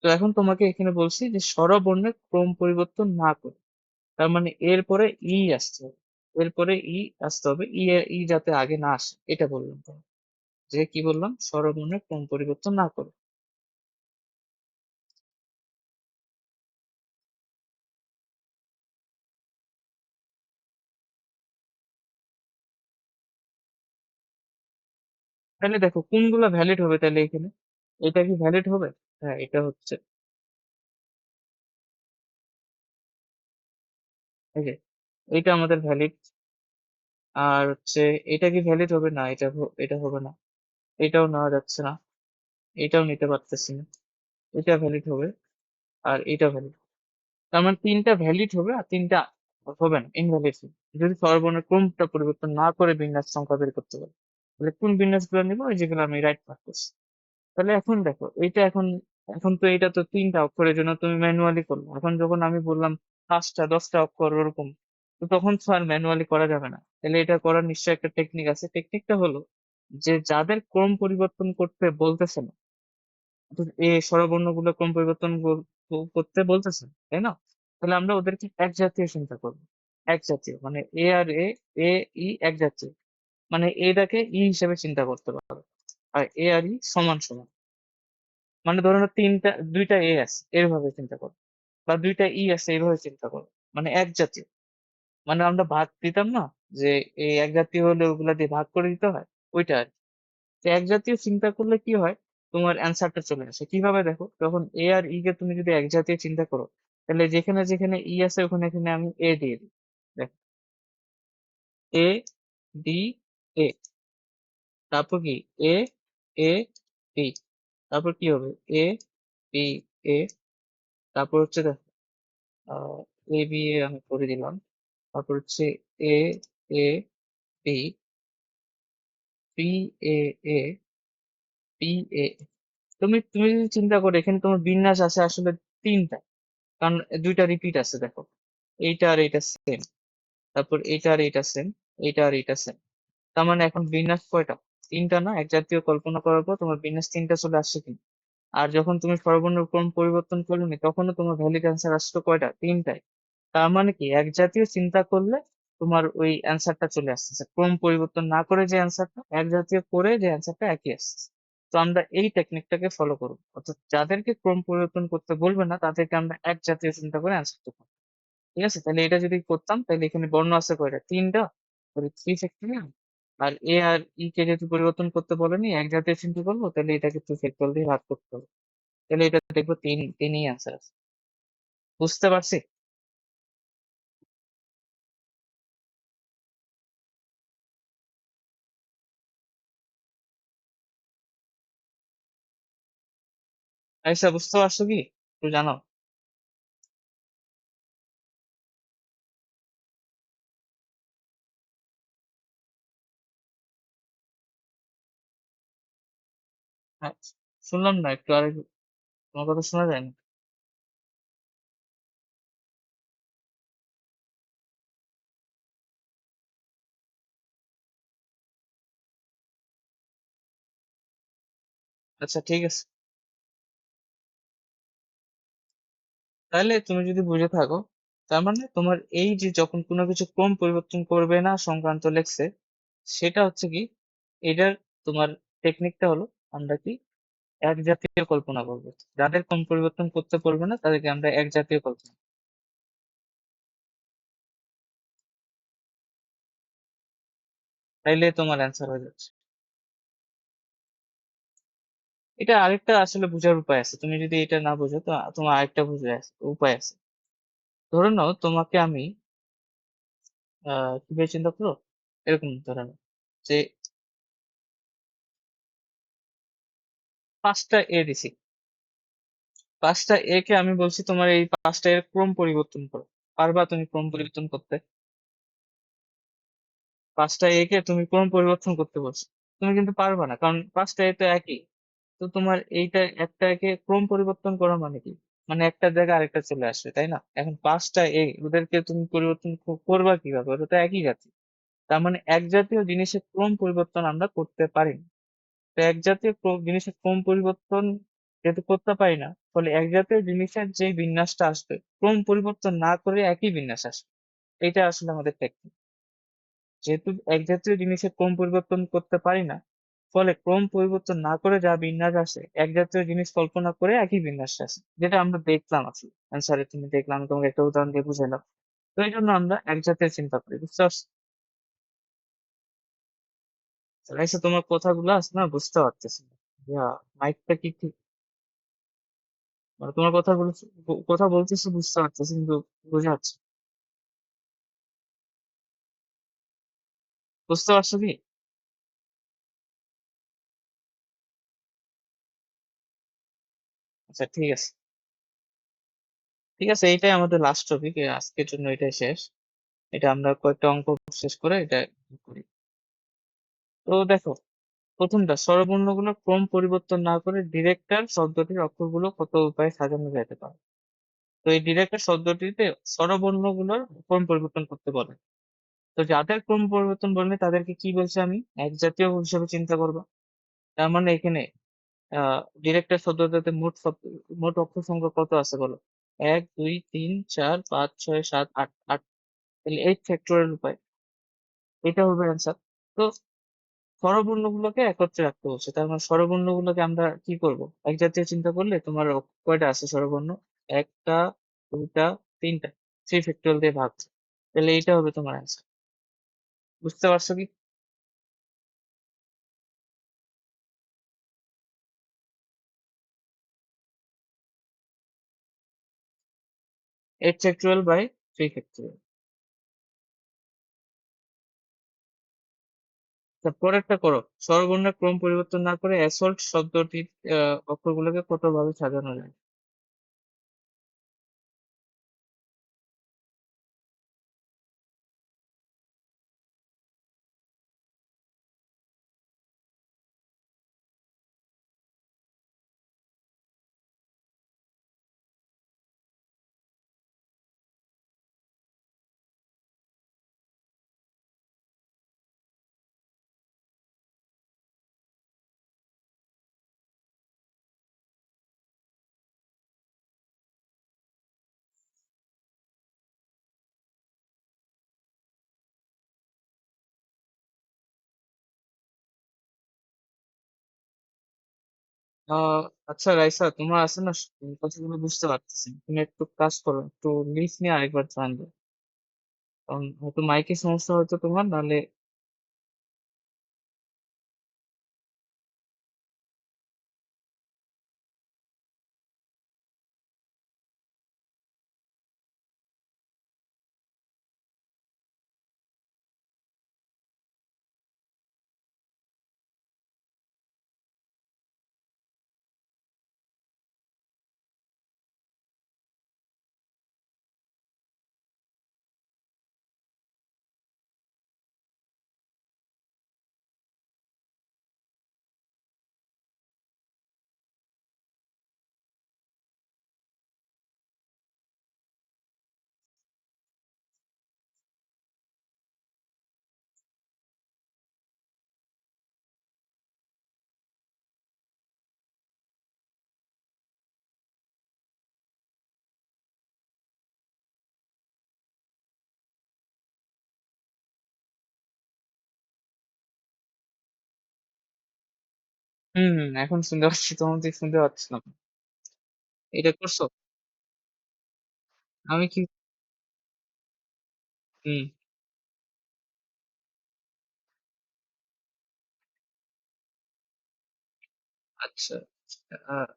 [SPEAKER 1] তো এখন তোমাকে এখানে বলছি যে স্বরবর্ণের ক্রম পরিবর্তন না করে, তার মানে এরপরে ই আসতে হবে, এরপরে ই আসতে হবে, ই যাতে আগে না আসে, এটা বললাম তোমাকে। যে কি বললাম, স্বরবর্ণের ক্রম পরিবর্তন না করে। তাহলে দেখো কোনগুলা ভ্যালিড হবে তাহলে এখানে, এটা কি ভ্যালিড হবে? হ্যাঁ এটা হচ্ছে, এই যে এইটা আমাদের ভ্যালিড। আর হচ্ছে এটা কি ভ্যালিড হবে না, এটা হবে না, এটাও নেওয়া যাচ্ছে না, এটাও নিতে পারতেছি না, এটা ভ্যালিড হবে আর এটা ভ্যালিড। তার মানে তিনটা ভ্যালিড হবে আর তিনটা হবে না, ইনভ্যালিড হবে। যদি সর্বর্ণের ক্রমটা পরিবর্তন না করে বিন্যাস সংখ্যা বের করতে পারি, তাহলে কোন বিন্যাসগুলো নিবো, ওই যেগুলো আমি রাইট মার্ক করছি। তাহলে এখন দেখো এইটা এখন, এখন তো এটা তো তিনটা অক্ষরের জন্য তুমি ম্যানুয়ালি করলো, এখন যখন আমি বললাম 5টা 10টা অক্ষর ওরকম, তো তখন তো আর ম্যানুয়ালি করা যাবে না। তাহলে এটা করার নিশ্চয়ই একটা টেকনিক আছে। টেকনিকটা হলো যে যাদের ক্রম পরিবর্তন করতে বলতেছে না, অর্থাৎ স্বরবর্ণ গুলো ক্রম পরিবর্তন করতে বলতেছে, তাই না? তাহলে আমরা ওদেরকে এক জাতীয় চিন্তা করবো। এক জাতীয় মানে এ আর এ, এ ই এক জাতীয়, মানে এটাকে ই হিসেবে চিন্তা করতে পারো, আর এ আর ই সমান সমান। মানে ধরো না দুইটা এ আছে এভাবে চিন্তা করো, বা দুইটা ই আছে এইভাবে চিন্তা করো, মানে এক জাতীয়। মানে আমরা ভাগ দিতাম না, যে এই এক জাতীয় হলে ওগুলা দিয়ে ভাগ করে দিতে হয়, ওইটা আর কি। তো এক জাতীয় চিন্তা করলে কি হয়, তোমার অ্যান্সারটা চলে আসে কিভাবে দেখো, যখন এ আর ই কে তুমি যদি এক জাতীয় চিন্তা করো, তাহলে যেখানে যেখানে ই আছে ওখানে এখানে আমি এ দিয়ে দিই। দেখো, এ ডি এ, তারপর কি এ এ বি, তারপর কি হবে এ বি এ, তারপর হচ্ছে দেখো এ বি এ আমি করে দিলাম, তারপর হচ্ছে এ A B, B A A, B A. তুমি তুমি যদি চিন্তা করো এখানে তোমার বিন্যাস আছে আসলে তিনটা, কারণ দুইটা রিপিট আছে দেখো, এইটা আর এইটা সেম, তারপর এইটা আর এইটা সেম, এইটা আর এইটা সেম। তার মানে এখন বিন্যাস কয়টা, তিনটা না? এক জাতীয় কল্পনা করার পর তোমার বিন্যাস তিনটা চলে আসছে কি? আর যখন তুমি সর্বর্ণ ক্রম পরিবর্তন করলে তখনও তোমার ভ্যালিড অ্যান্সার আসছে কয়টা, তিনটাই। তার মানে কি এক জাতীয় চিন্তা করলে তোমার ওই অ্যান্সারটা চলে আসতেছে, ক্রম পরিবর্তন না করে যে অ্যান্সারটা, এক জাতীয় করে যে অ্যান্সারটা একই আসছে। তো আমরা এই টেকনিকটাকে ফলো করবো, অর্থাৎ যাদেরকে ক্রম পরিবর্তন করতে বলবে না তাদেরকে আমরা এক জাতীয় চিন্তা করে অ্যান্সার দেবো। ঠিক আছে? তাহলে এটা যদি করতাম তাহলে এখানে বর্ণ আছে কয়টা, তিনটা, থ্রি ফ্যাক্টরিয়াল। আর এ আর ই কে যেহেতু পরিবর্তন করতে বলেনি, এক জাতীয় চিন্তা করবো, তাহলে এটাকে টু ফ্যাক্টরিয়াল দিয়ে ভাগ করতে হবে। তাহলে এটা দেখবো তিনই অ্যান্সার আছে। বুঝতে পারছি? আইসা বুঝতে পারছো কি, একটু জানো। হ্যাঁ, শুনলাম না, একটু আরে, তোমার কথা শোনা যায় না। আচ্ছা ঠিক আছে, তাহলে তুমি যদি বুঝে থাকো, তার মানে তোমার এই যে যখন কোনো কিছু ক্রম পরিবর্তন করবে না সংক্রান্ত লেখছে, সেটা হচ্ছে কি, এটার তোমার টেকনিকটা হলো আমরা কি এক জাতীয় কল্পনা করবো। যাদের ক্রম পরিবর্তন করতে পারবে না তাদেরকে আমরা এক জাতীয় কল্পনা, তাইলে তোমার অ্যান্সার হয়ে যাচ্ছে। এটা আরেকটা আসলে বোঝার উপায় আছে, তুমি যদি এটা না বোঝো তো তোমার আরেকটা বুঝে আছে উপায় আছে। ধরে নাও তোমাকে আমি কিভাবে চিন্তা করো, এরকম ধরে নাও যে 5টা এ দিছি, 5টা এ কে আমি বলছি তোমার এই 5টা এর ক্রম পরিবর্তন করো। পারবা তুমি ক্রম পরিবর্তন করতে? 5টা এ কে তুমি ক্রম পরিবর্তন করতে বলছো, তুমি কিন্তু পারবা না, কারণ 5টা এ তো একই। তো তোমার এইটা একটা একে ক্রম পরিবর্তন করা মানে কি, মানে একটা জায়গায় আরেকটা চলে আসবে, তাই না? এখন 5টা এ, ওদেরকে তুমি পরিবর্তন করবা কিভাবে, ওটা তো একই জাতি। তার মানে এক জাতীয় জিনিসের ক্রম পরিবর্তন আমরা করতে পারি না। তো এক জাতীয় জিনিসের ক্রম পরিবর্তন যেহেতু করতে পারি না, ফলে এক জাতীয় জিনিসের যে বিন্যাসটা আসবে ক্রম পরিবর্তন না করে একই বিন্যাস আসবে। এটা আসলে আমাদের টেকনিক। যেহেতু এক জাতীয় জিনিসের ক্রম পরিবর্তন করতে পারি না, ফলে ক্রম পরিবর্তন না করে যা বিন্যাস আসে এক জাতীয় জিনিস কল্পনা করে একই বিন্যাস আসে, যেটা আমরা দেখলাম আসলে অ্যান্সারে, তুমি দেখলাম, আমি তোমাকে একটা উদাহরণ দিয়ে বুঝাইলাম। তো এই জন্য আমরা এক জাতীয় চিন্তা করি, বুঝতে পারছো? রাইসা, তোমার কথাগুলো আছে না বুঝতে পারতেছি না। ইয়া, মাইকটা কি ঠিক, মানে তোমার কথাগুলো, কথা বলতেছি বুঝতে পারতেছি কিন্তু বোঝা যাচ্ছে বুঝতে পারছো কি? আচ্ছা ঠিক আছে। ঠিক আছে, এইটাই আমাদের লাস্ট টপিক। আজকের জন্য এটাই শেষ। এটা আমরা কয়েকটা অঙ্ক শেষ করে এটা করি। তো দেখো, প্রথমটা স্বরবর্ণগুলোর ক্রম পরিবর্তন না করে ডিরেক্টর শব্দটির অক্ষরগুলো কত উপায়ে সাজানো যেতে পারে। তো এই ডিরেক্টর শব্দটিতে স্বরবর্ণগুলোর ক্রম পরিবর্তন করতে বলে। তো যাদের ক্রম পরিবর্তন বললে তাদেরকে কি বলছে আমি এক জাতীয় হিসেবে চিন্তা করবো। তার মানে এখানে ডিরেক্টর শব্দটাতে মোট অক্ষর সংখ্যা কত আছে বলো? 1 2 3 4 5 6 7 8 8। তাহলে 8 ফ্যাক্টোরিয়াল উপায়, এটা হবে অ্যান্সার। তো স্বরবর্ণগুলোকে একত্রে রাখতে বলছে, তার মানে স্বরবর্ণগুলোকে আমরা কি করব? এক জাতীয় চিন্তা করলে তোমার কয়টা আছে স্বরবর্ণ? একটা, দুইটা, তিনটা। 3 ফ্যাক্টোরিয়াল দিয়ে ভাগ। তাহলে এইটা হবে তোমার অ্যান্সার। বুঝতে পারছো কি? 8 ফ্যাক্টোরিয়াল বাই 3 ফ্যাক্টোরিয়াল। পরেরটা করো। স্বরবর্ণের ক্রম পরিবর্তন না করে অ্যাসল্ট শব্দটির অক্ষরগুলোকে কত ভাবে সাজানো যায়? আহ আচ্ছা রাইসা, তোমার আছে না, কথাগুলো বুঝতে পারতেছি। তুমি একটু কাজ করো, একটু লিস্ট নিয়ে আরেকবার জানবে। কারণ হয়তো মাইকের সমস্যা হয়তো তোমার, নাহলে। হুম, এখন শুনতে পাচ্ছি, তোমার দিক শুনতে পাচ্ছিলাম। এটা করছো? আমি কি? হুম। আচ্ছা। আহ,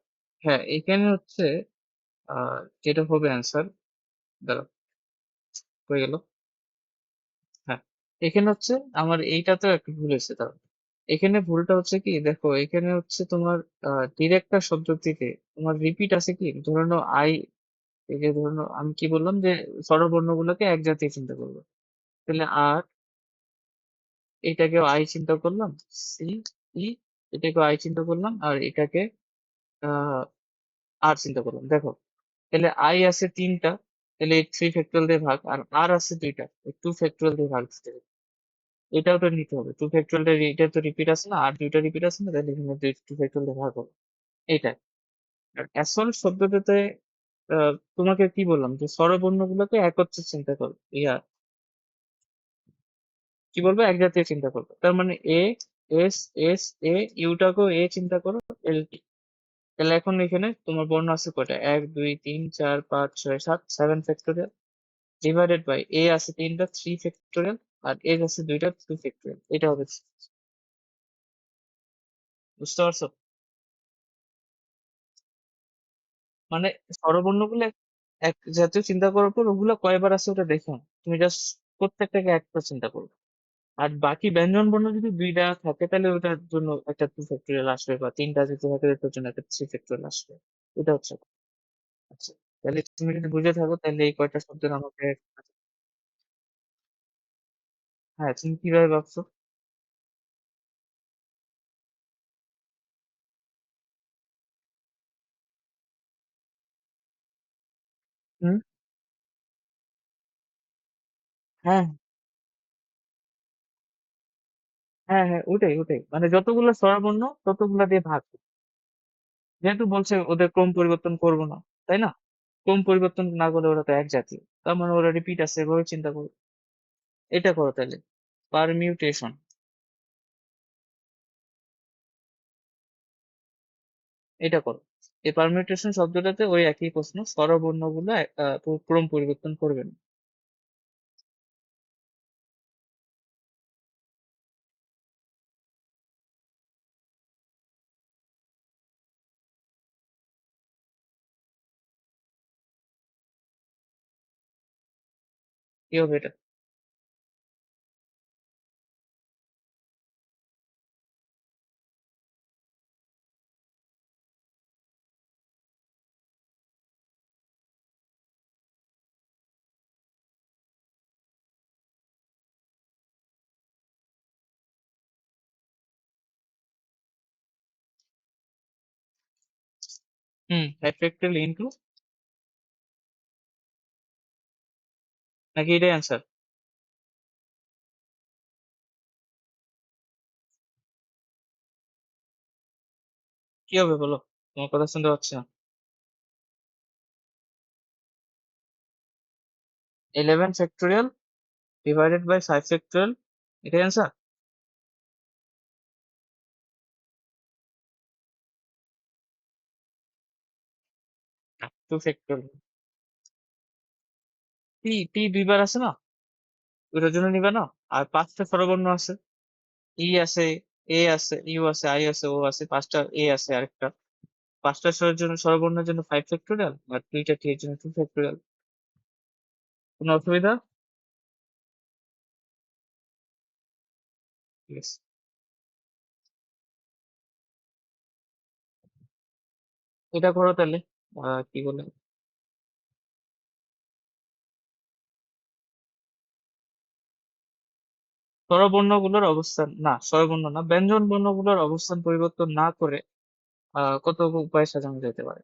[SPEAKER 1] হ্যাঁ, এখানে হচ্ছে যেটা হবে অ্যান্সার, দাঁড়াও, হয়ে গেল। হ্যাঁ, এখানে হচ্ছে আমার এইটাতেও একটু ভুল হয়েছে, দাঁড়াও। এখানে ভুলটা হচ্ছে কি, দেখো এখানে হচ্ছে তোমার ডিরেক্টর শব্দটিতে তোমার রিপিট আছে কি, ধরে নাও আই। এই যে ধরে নাও আমি কি বললাম যে স্বরবর্ণগুলোকে এক জাতীয় চিন্তা করবো। তাহলে আর, এটাকেও আই চিন্তা করলাম। সি, ই, এটাকেও আই চিন্তা করলাম, আর এটাকে আহ আর চিন্তা করলাম। দেখো, তাহলে আই আছে তিনটা, তাহলে 3 ফ্যাক্টোরিয়াল দিয়ে ভাগ, আর আর আছে দুইটা, 2 ফ্যাক্টোরিয়াল দিয়ে ভাগ দিতে হবে। এটাও তো নিতে হবে, 2 ফ্যাক্টোরিয়াল, এটা তো রিপিট আছে না, আর দুইটা রিপিট আছে না, তাহলে এখানে 2 ফ্যাক্টোরিয়াল দিয়ে ভাগ হবে। এইটাই। আর অ্যাসল শব্দটাতে তোমাকে কি বললাম যে স্বরবর্ণ গুলোকে একত্রে চিন্তা করো, কি বলবো, এক জাতীয় চিন্তা করবো। তার মানে এ, এস, এস, এ, ইউটাকেও এ চিন্তা করো, এল টি। তাহলে এখন এখানে তোমার বর্ণ আছে কয়টা? 1 2 3 4 5 6 7, 7 ফ্যাক্টোরিয়াল, ডিভাইডেড বাই এ আছে তিনটা, 3 ফ্যাক্টোরিয়াল, আর এস আছে দুইটা, 2 ফ্যাক্টোরিয়াল। এটা হবে। বুঝতে পারছো? মানে স্বরবর্ণগুলো এক জাতীয় চিন্তা করার পর ওগুলো কয়বার আছে ওটা দেখো না। তুমি জাস্ট প্রত্যেকটাকে একটা চিন্তা করো। আর বাকি ব্যঞ্জন বর্ণ যদি দুইটা থাকে তাহলে ওটার জন্য একটা টু ফ্যাক্টোরিয়াল আসবে, বা তিনটা যদি থাকে ওটার জন্য একটা থ্রি ফ্যাক্টোরিয়াল আসবে। এটা হচ্ছে কথা। আচ্ছা, তাহলে তুমি যদি বুঝে থাকো তাহলে এই কয়টা শব্দের আমাকে, হ্যাঁ তুমি কিভাবে ভাবছো? হুম, হ্যাঁ হ্যাঁ হ্যাঁ, ওটাই ওটাই, মানে যতগুলো স্বরবর্ণ ততগুলা দিয়ে ভাগ। যেহেতু বলছে ওদের ক্রম পরিবর্তন করবো না, তাই না? ক্রম পরিবর্তন না করলে ওরা তো এক জাতীয়, তার মানে ওরা রিপিট আছে, এভাবে চিন্তা করো। এটা করো তাহলে, পারমিউটেশন। এটা করো, এই পারমিউটেশন শব্দটাতে ওই একই প্রশ্ন, স্বরবর্ণ গুলো ক্রম পরিবর্তন করবে না। কি হবে এটা? হুম, ফ্যাক্টরিয়াল ইনটু, নাকি এটাই অ্যান্সার? কি হবে বলো, তোমার কথা শুনতে পাচ্ছি না। 11 ফ্যাক্টোরিয়াল ডিভাইডেড বাই 5 ফ্যাক্টোরিয়াল, এটাই অ্যান্সার? 2 ফ্যাক্টোরিয়াল। টি দুইবার আছে না, ওটার জন্য নিবে না। আর পাঁচটা স্বরবর্ণ আছে, ই আছে, এ আছে, ইউ আছে, আই আছে, ও আছে, পাঁচটা এ আছে আরেকটা। পাঁচটা স্বরের জন্য, স্বরবর্ণের জন্য 5 ফ্যাক্টোরিয়াল, আর দুইটা টি এর জন্য 2 ফ্যাক্টোরিয়াল। কোনো অসুবিধা? ঠিক আছে, এটা করো তাহলে। কি বলে, স্বরবর্ণগুলোর অবস্থান, না স্বরবর্ণ না, ব্যঞ্জন বর্ণগুলোর অবস্থান পরিবর্তন না করে কত উপায়ে সাজানো যেতে পারে?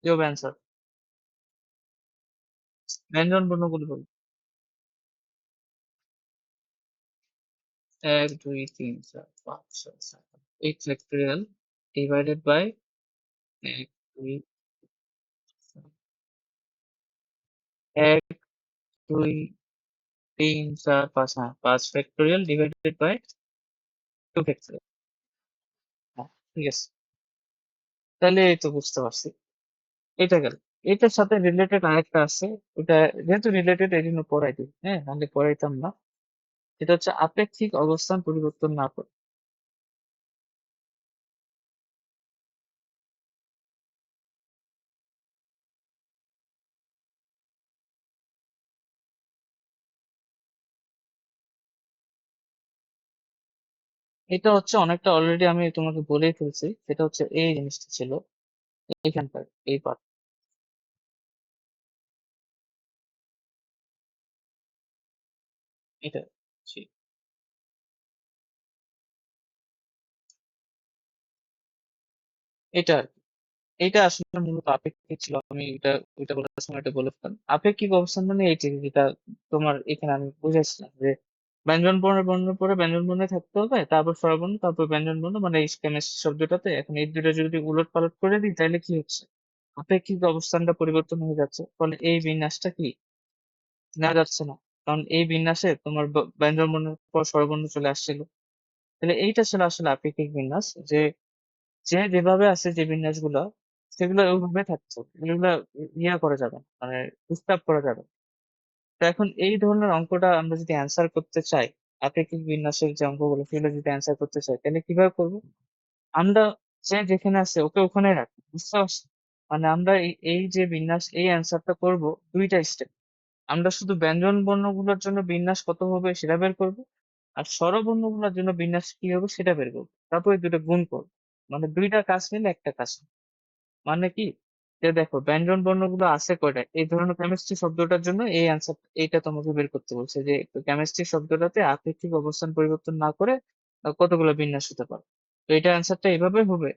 [SPEAKER 1] কি হবে অ্যান্সার? ব্যঞ্জন বর্ণগুলো বলো। 1 2 3 4 5 6 7 8 ফ্যাক্টোরিয়াল ডিভাইডেড বাই 1 2 3 4 5, হ্যাঁ 5 ফ্যাক্টোরিয়াল ডিভাইডেড বাই 2 ফ্যাক্টোরিয়াল। হ্যাঁ, ঠিক আছে, তাহলে এই তো বুঝতে পারছি। এটা গেল, এটার সাথে রিলেটেড আরেকটা আছে, ওটা যেহেতু রিলেটেড এই জন্য পড়াই দিই, হ্যাঁ নাহলে পড়াইতাম না। সেটা হচ্ছে আপেক্ষিক অবস্থান পরিবর্তন না করে। এটা হচ্ছে অনেকটা অলরেডি আমি তোমাকে বলেই ফেলছি, সেটা হচ্ছে এই জিনিসটা ছিল এইখানকার, এই পার্ট। এটা জি, এটা আর কি। এটা আসলে মূলত আপেক্ষিক ছিল, আমি এটা ওইটা বলার সময় এটা বলে ফেললাম। আপেক্ষিক অবস্থান মানে এইটা, যেটা তোমার এখানে আমি বুঝাচ্ছিলাম যে ব্যঞ্জন বর্ণের বর্ণের পরে ব্যঞ্জন বর্ণে থাকতে হবে, তারপর স্বরবর্ণ, তারপর ব্যঞ্জন বর্ণ, মানে এই কেমিস্ট্রি শব্দটাতে এখন এই দুটো যদি উলট পালট করে দিই তাহলে কি হচ্ছে, আপেক্ষিক অবস্থানটা পরিবর্তন হয়ে যাচ্ছে, ফলে এই বিন্যাসটা কি নেওয়া যাচ্ছে না। কারণ এই বিন্যাসে তোমার ব্যঞ্জন বর্ণের পর স্বরবর্ণ চলে আসছিল। তাহলে এইটা ছিল আসলে আপেক্ষিক বিন্যাস, যে যে যেভাবে আছে যে বিন্যাসগুলো সেগুলো ওইভাবে থাকছে, এগুলা ইয়া করা যাবে না, মানে ডিস্টার্ব করা যাবে না। তো এখন এই ধরনের অঙ্কটা আমরা যদি অ্যান্সার করতে চাই, আপেক্ষিক বিন্যাসের যে অঙ্কগুলো সেগুলো যদি অ্যান্সার করতে চাই, তাহলে কিভাবে করবো? আমরা যে যেখানে আছে ওকে ওখানে রাখবো, বুঝতে পারছো? মানে আমরা এই যে বিন্যাস, এই অ্যান্সারটা করব দুইটা স্টেপ। আমরা শুধু ব্যঞ্জন বর্ণগুলোর জন্য বিন্যাস কত হবে সেটা বের করবো, আর স্বরবর্ণগুলোর জন্য বিন্যাস কি হবে সেটা বের করবো, তারপরে দুটো গুণ করবো। মানে দুইটা কাজ মিলে একটা কাজ। মানে কি, যে দেখো ব্যঞ্জন বর্ণগুলো আছে কয়টা, এই ধরনের কেমিস্ট্রি শব্দটার জন্য এই অ্যান্সার, এইটা তোমাকে বের করতে বলছে যে কেমিস্ট্রি শব্দটাতে আপেক্ষিক অবস্থান পরিবর্তন না করে কতগুলো বিন্যাস হতে পারে। তো এটা অ্যান্সারটা এভাবে হবে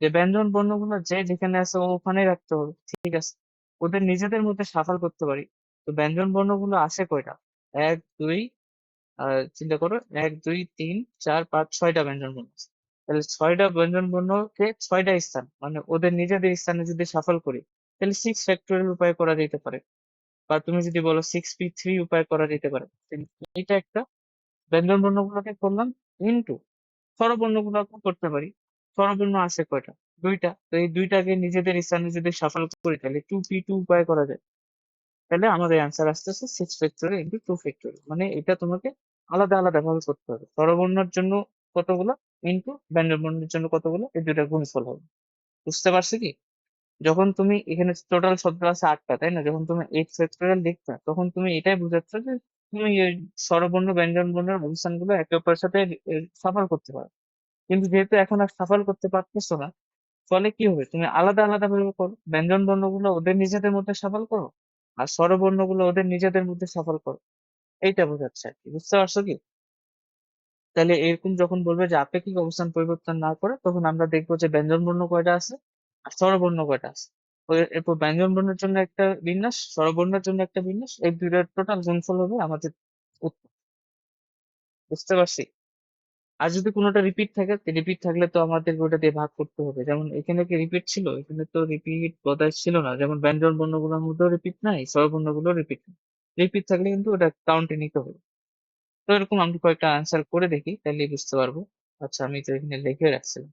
[SPEAKER 1] যে ব্যঞ্জন বর্ণগুলো যে যেখানে আছে ও ওখানেই রাখতে হবে, ঠিক আছে? ওদের নিজেদের মধ্যে সাফাল করতে পারি। তো ব্যঞ্জন বর্ণগুলো আছে কয়টা? এক, দুই, চিন্তা করো, এক, দুই, তিন, চার, পাঁচ, ছয়টা ব্যঞ্জন বর্ণ আছে। তাহলে ছয়টা ব্যঞ্জন বর্ণকে ছয়টা স্থান, মানে ওদের নিজেদের স্থানে যদি সাফল করি, তাহলে 6 ফ্যাক্টোরিয়াল উপায় করা যেতে পারে। বা তুমি যদি বলো 6p3 উপায় করা যেতে পারে। তাহলে এটা একটা, ব্যঞ্জন বর্ণগুলোকে করলাম ইনটু স্বরবর্ণগুলোকে করতে পারি। স্বরবর্ণ আছে কয়টা? দুইটা। তো এই দুইটাকে নিজেদের স্থানে যদি সাফল করি তাহলে 2p2 উপায় করা যায়। তাহলে আমাদের অ্যান্সার আসতেছে 6 ফ্যাক্টোরিয়াল ইন্টু 2 ফ্যাক্টোরিয়াল। মানে এটা তোমাকে আলাদা আলাদা ভাবে করতে হবে, স্বরবর্ণের জন্য কতগুলো ইন্টু ব্যঞ্জন বর্ণের জন্য কতগুলো, এই দুইটা গুণফল হবে। বুঝতে পারছো কি? যখন তুমি এখানে টোটাল শব্দ আছে 8টা, তাই না? যখন তুমি 8 ফ্যাক্টোরিয়াল লিখবে তখন তুমি এটাই বোঝাচ্ছ যে তুমি এই স্বরবর্ণ ব্যঞ্জন বর্ণের অবস্থানগুলো একে অপরের সাথে সাফল করতে পারো। কিন্তু যেহেতু এখন আর সাফল করতে পারতেছো না, ফলে কি হবে, তুমি আলাদা আলাদা ভাবে করো, ব্যঞ্জন বর্ণগুলো ওদের নিজেদের মধ্যে সাফল করো, আর স্বরবর্ণগুলো ওদের নিজেদের মধ্যে সাফল করো। এইটা বোঝাচ্ছে আর কি, বুঝতে পারছো কি? তাহলে এরকম যখন বলবে যে আপেক্ষিক অবস্থান পরিবর্তন না করে, তখন আমরা দেখবো যে ব্যঞ্জন বর্ণ কয়টা আছে আর স্বরবর্ণ কয়টা আছে। এরপর ব্যঞ্জন বর্ণের জন্য একটা বিন্যাস, স্বরবর্ণের জন্য একটা বিন্যাস, এই দুইটার টোটাল গুণফল হবে আমাদের উত্তর। বুঝতে পারছি? আর যদি কোনোটা রিপিট থাকে, রিপিট থাকলে তো আমাদের ওটা দিয়ে ভাগ করতে হবে। যেমন এখানে কি রিপিট ছিল? এখানে তো রিপিট বোধহয় ছিল না। যেমন ব্যঞ্জন বর্ণগুলোর মধ্যেও রিপিট নাই, স্বরবর্ণগুলো রিপিট নাই। রিপিট থাকলে কিন্তু ওটা কাউন্টে নিতে হবে। তো এরকম আমি কয়েকটা আনসার করে দেখি, তাহলে বুঝতে পারবো। আচ্ছা, আমি তো এখানে লিখে রাখছিলাম।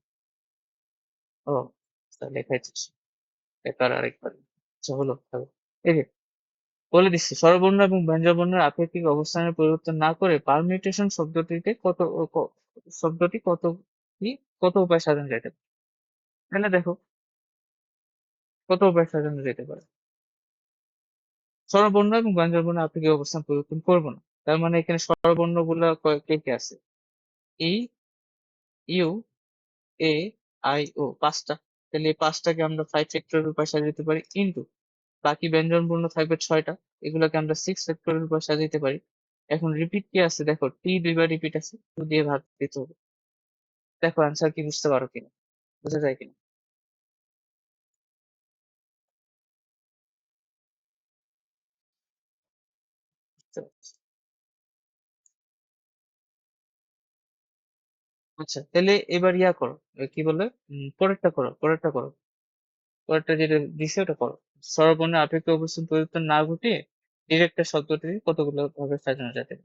[SPEAKER 1] ও, তা লেখাই তো ছিল। এবার আরেকবার। আচ্ছা, হলো হলো। এই যে বলে দিচ্ছি, স্বরবর্ণ এবং ব্যঞ্জনবর্ণের আপেক্ষিক অবস্থানের পরিবর্তন না করে পারমিউটেশন শব্দটিতে শব্দটি কত কি কত উপায় সাজানো যেতে পারে। এখানে দেখো কত উপায় সাজানো যেতে পারে। স্বরবর্ণ এবং ব্যঞ্জনবর্ণ আপেক্ষিক অবস্থান পরিবর্তন করবো না, তার মানে এখানে স্বরবর্ণ গুলা কে কে আছে? ই, ইউ, এ, আই, ও, পাঁচটা। তাহলে এই পাঁচটাকে আমরা 5 ফ্যাক্টরের উপায় সাজাতে পারি ইনটু বাকি ব্যঞ্জন বর্ণ থাকবে 6টা, এগুলোকে আমরা 6 ফ্যাক্টরের উপায় সাজাতে পারি। এখন রিপিট কি আছে দেখো, টি দুইবার রিপিট আছে, 2 দিয়ে ভাগ দিতে হবে। দেখো অ্যান্সার কি বুঝতে পারো কিনা, বোঝা যায় কিনা? বুঝতে পারছি। আচ্ছা, তাহলে এবার ইয়া করো, কি বলে, পরেরটা করো, পরেরটা করো, পরেরটা যেটা দিছে ওটা করো। স্বরবর্ণের আপেক্ষিক অবস্থান পরিবর্তন না ঘটিয়ে ডিরেক্ট শব্দটি কতগুলো ভাবে সাজানো যেতে পারে।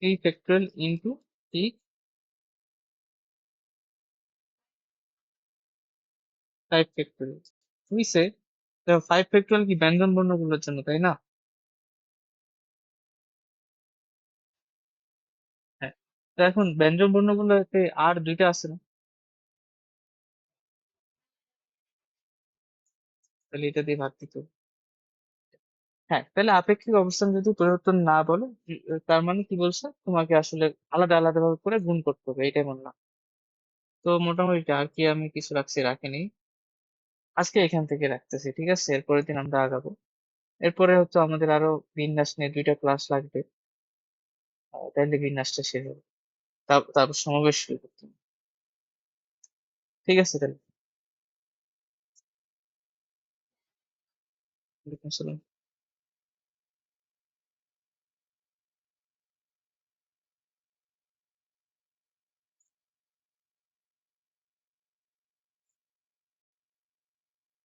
[SPEAKER 1] Three factorial into three, 5 factorial বুঝছে? 5 ফ্যাক্টরিয়াল কি ব্যঞ্জন বর্ণগুলোর জন্য, তাই না? হ্যাঁ। তো এখন ব্যঞ্জন বর্ণগুলোতে আর দুইটা আছে না? তাহলে এটা দিয়ে ভাগ দিতে হবে। হ্যাঁ, তাহলে আপেক্ষিক অবস্থান যদি পরিবর্তন না বলে, তার মানে কি বলছে, তোমাকে আসলে আলাদা আলাদা ভাবে করে গুণ করতে হবে, এটাই বললাম। তো মোটামুটি আর কি আমি কিছু রাখিনি। আজকে এখান থেকে রাখতেছি, ঠিক আছে? এরপরের দিন আমরা আগাবো। এরপরে হচ্ছে আমাদের আরো বিন্যাস নিয়ে 2টা ক্লাস লাগবে। তাহলে বিন্যাসটা শেষ হবে। তারপর সমাবেশ শুরু করতে হবে। ঠিক আছে তাহলে। ওয়ালাইকুম আসসালাম।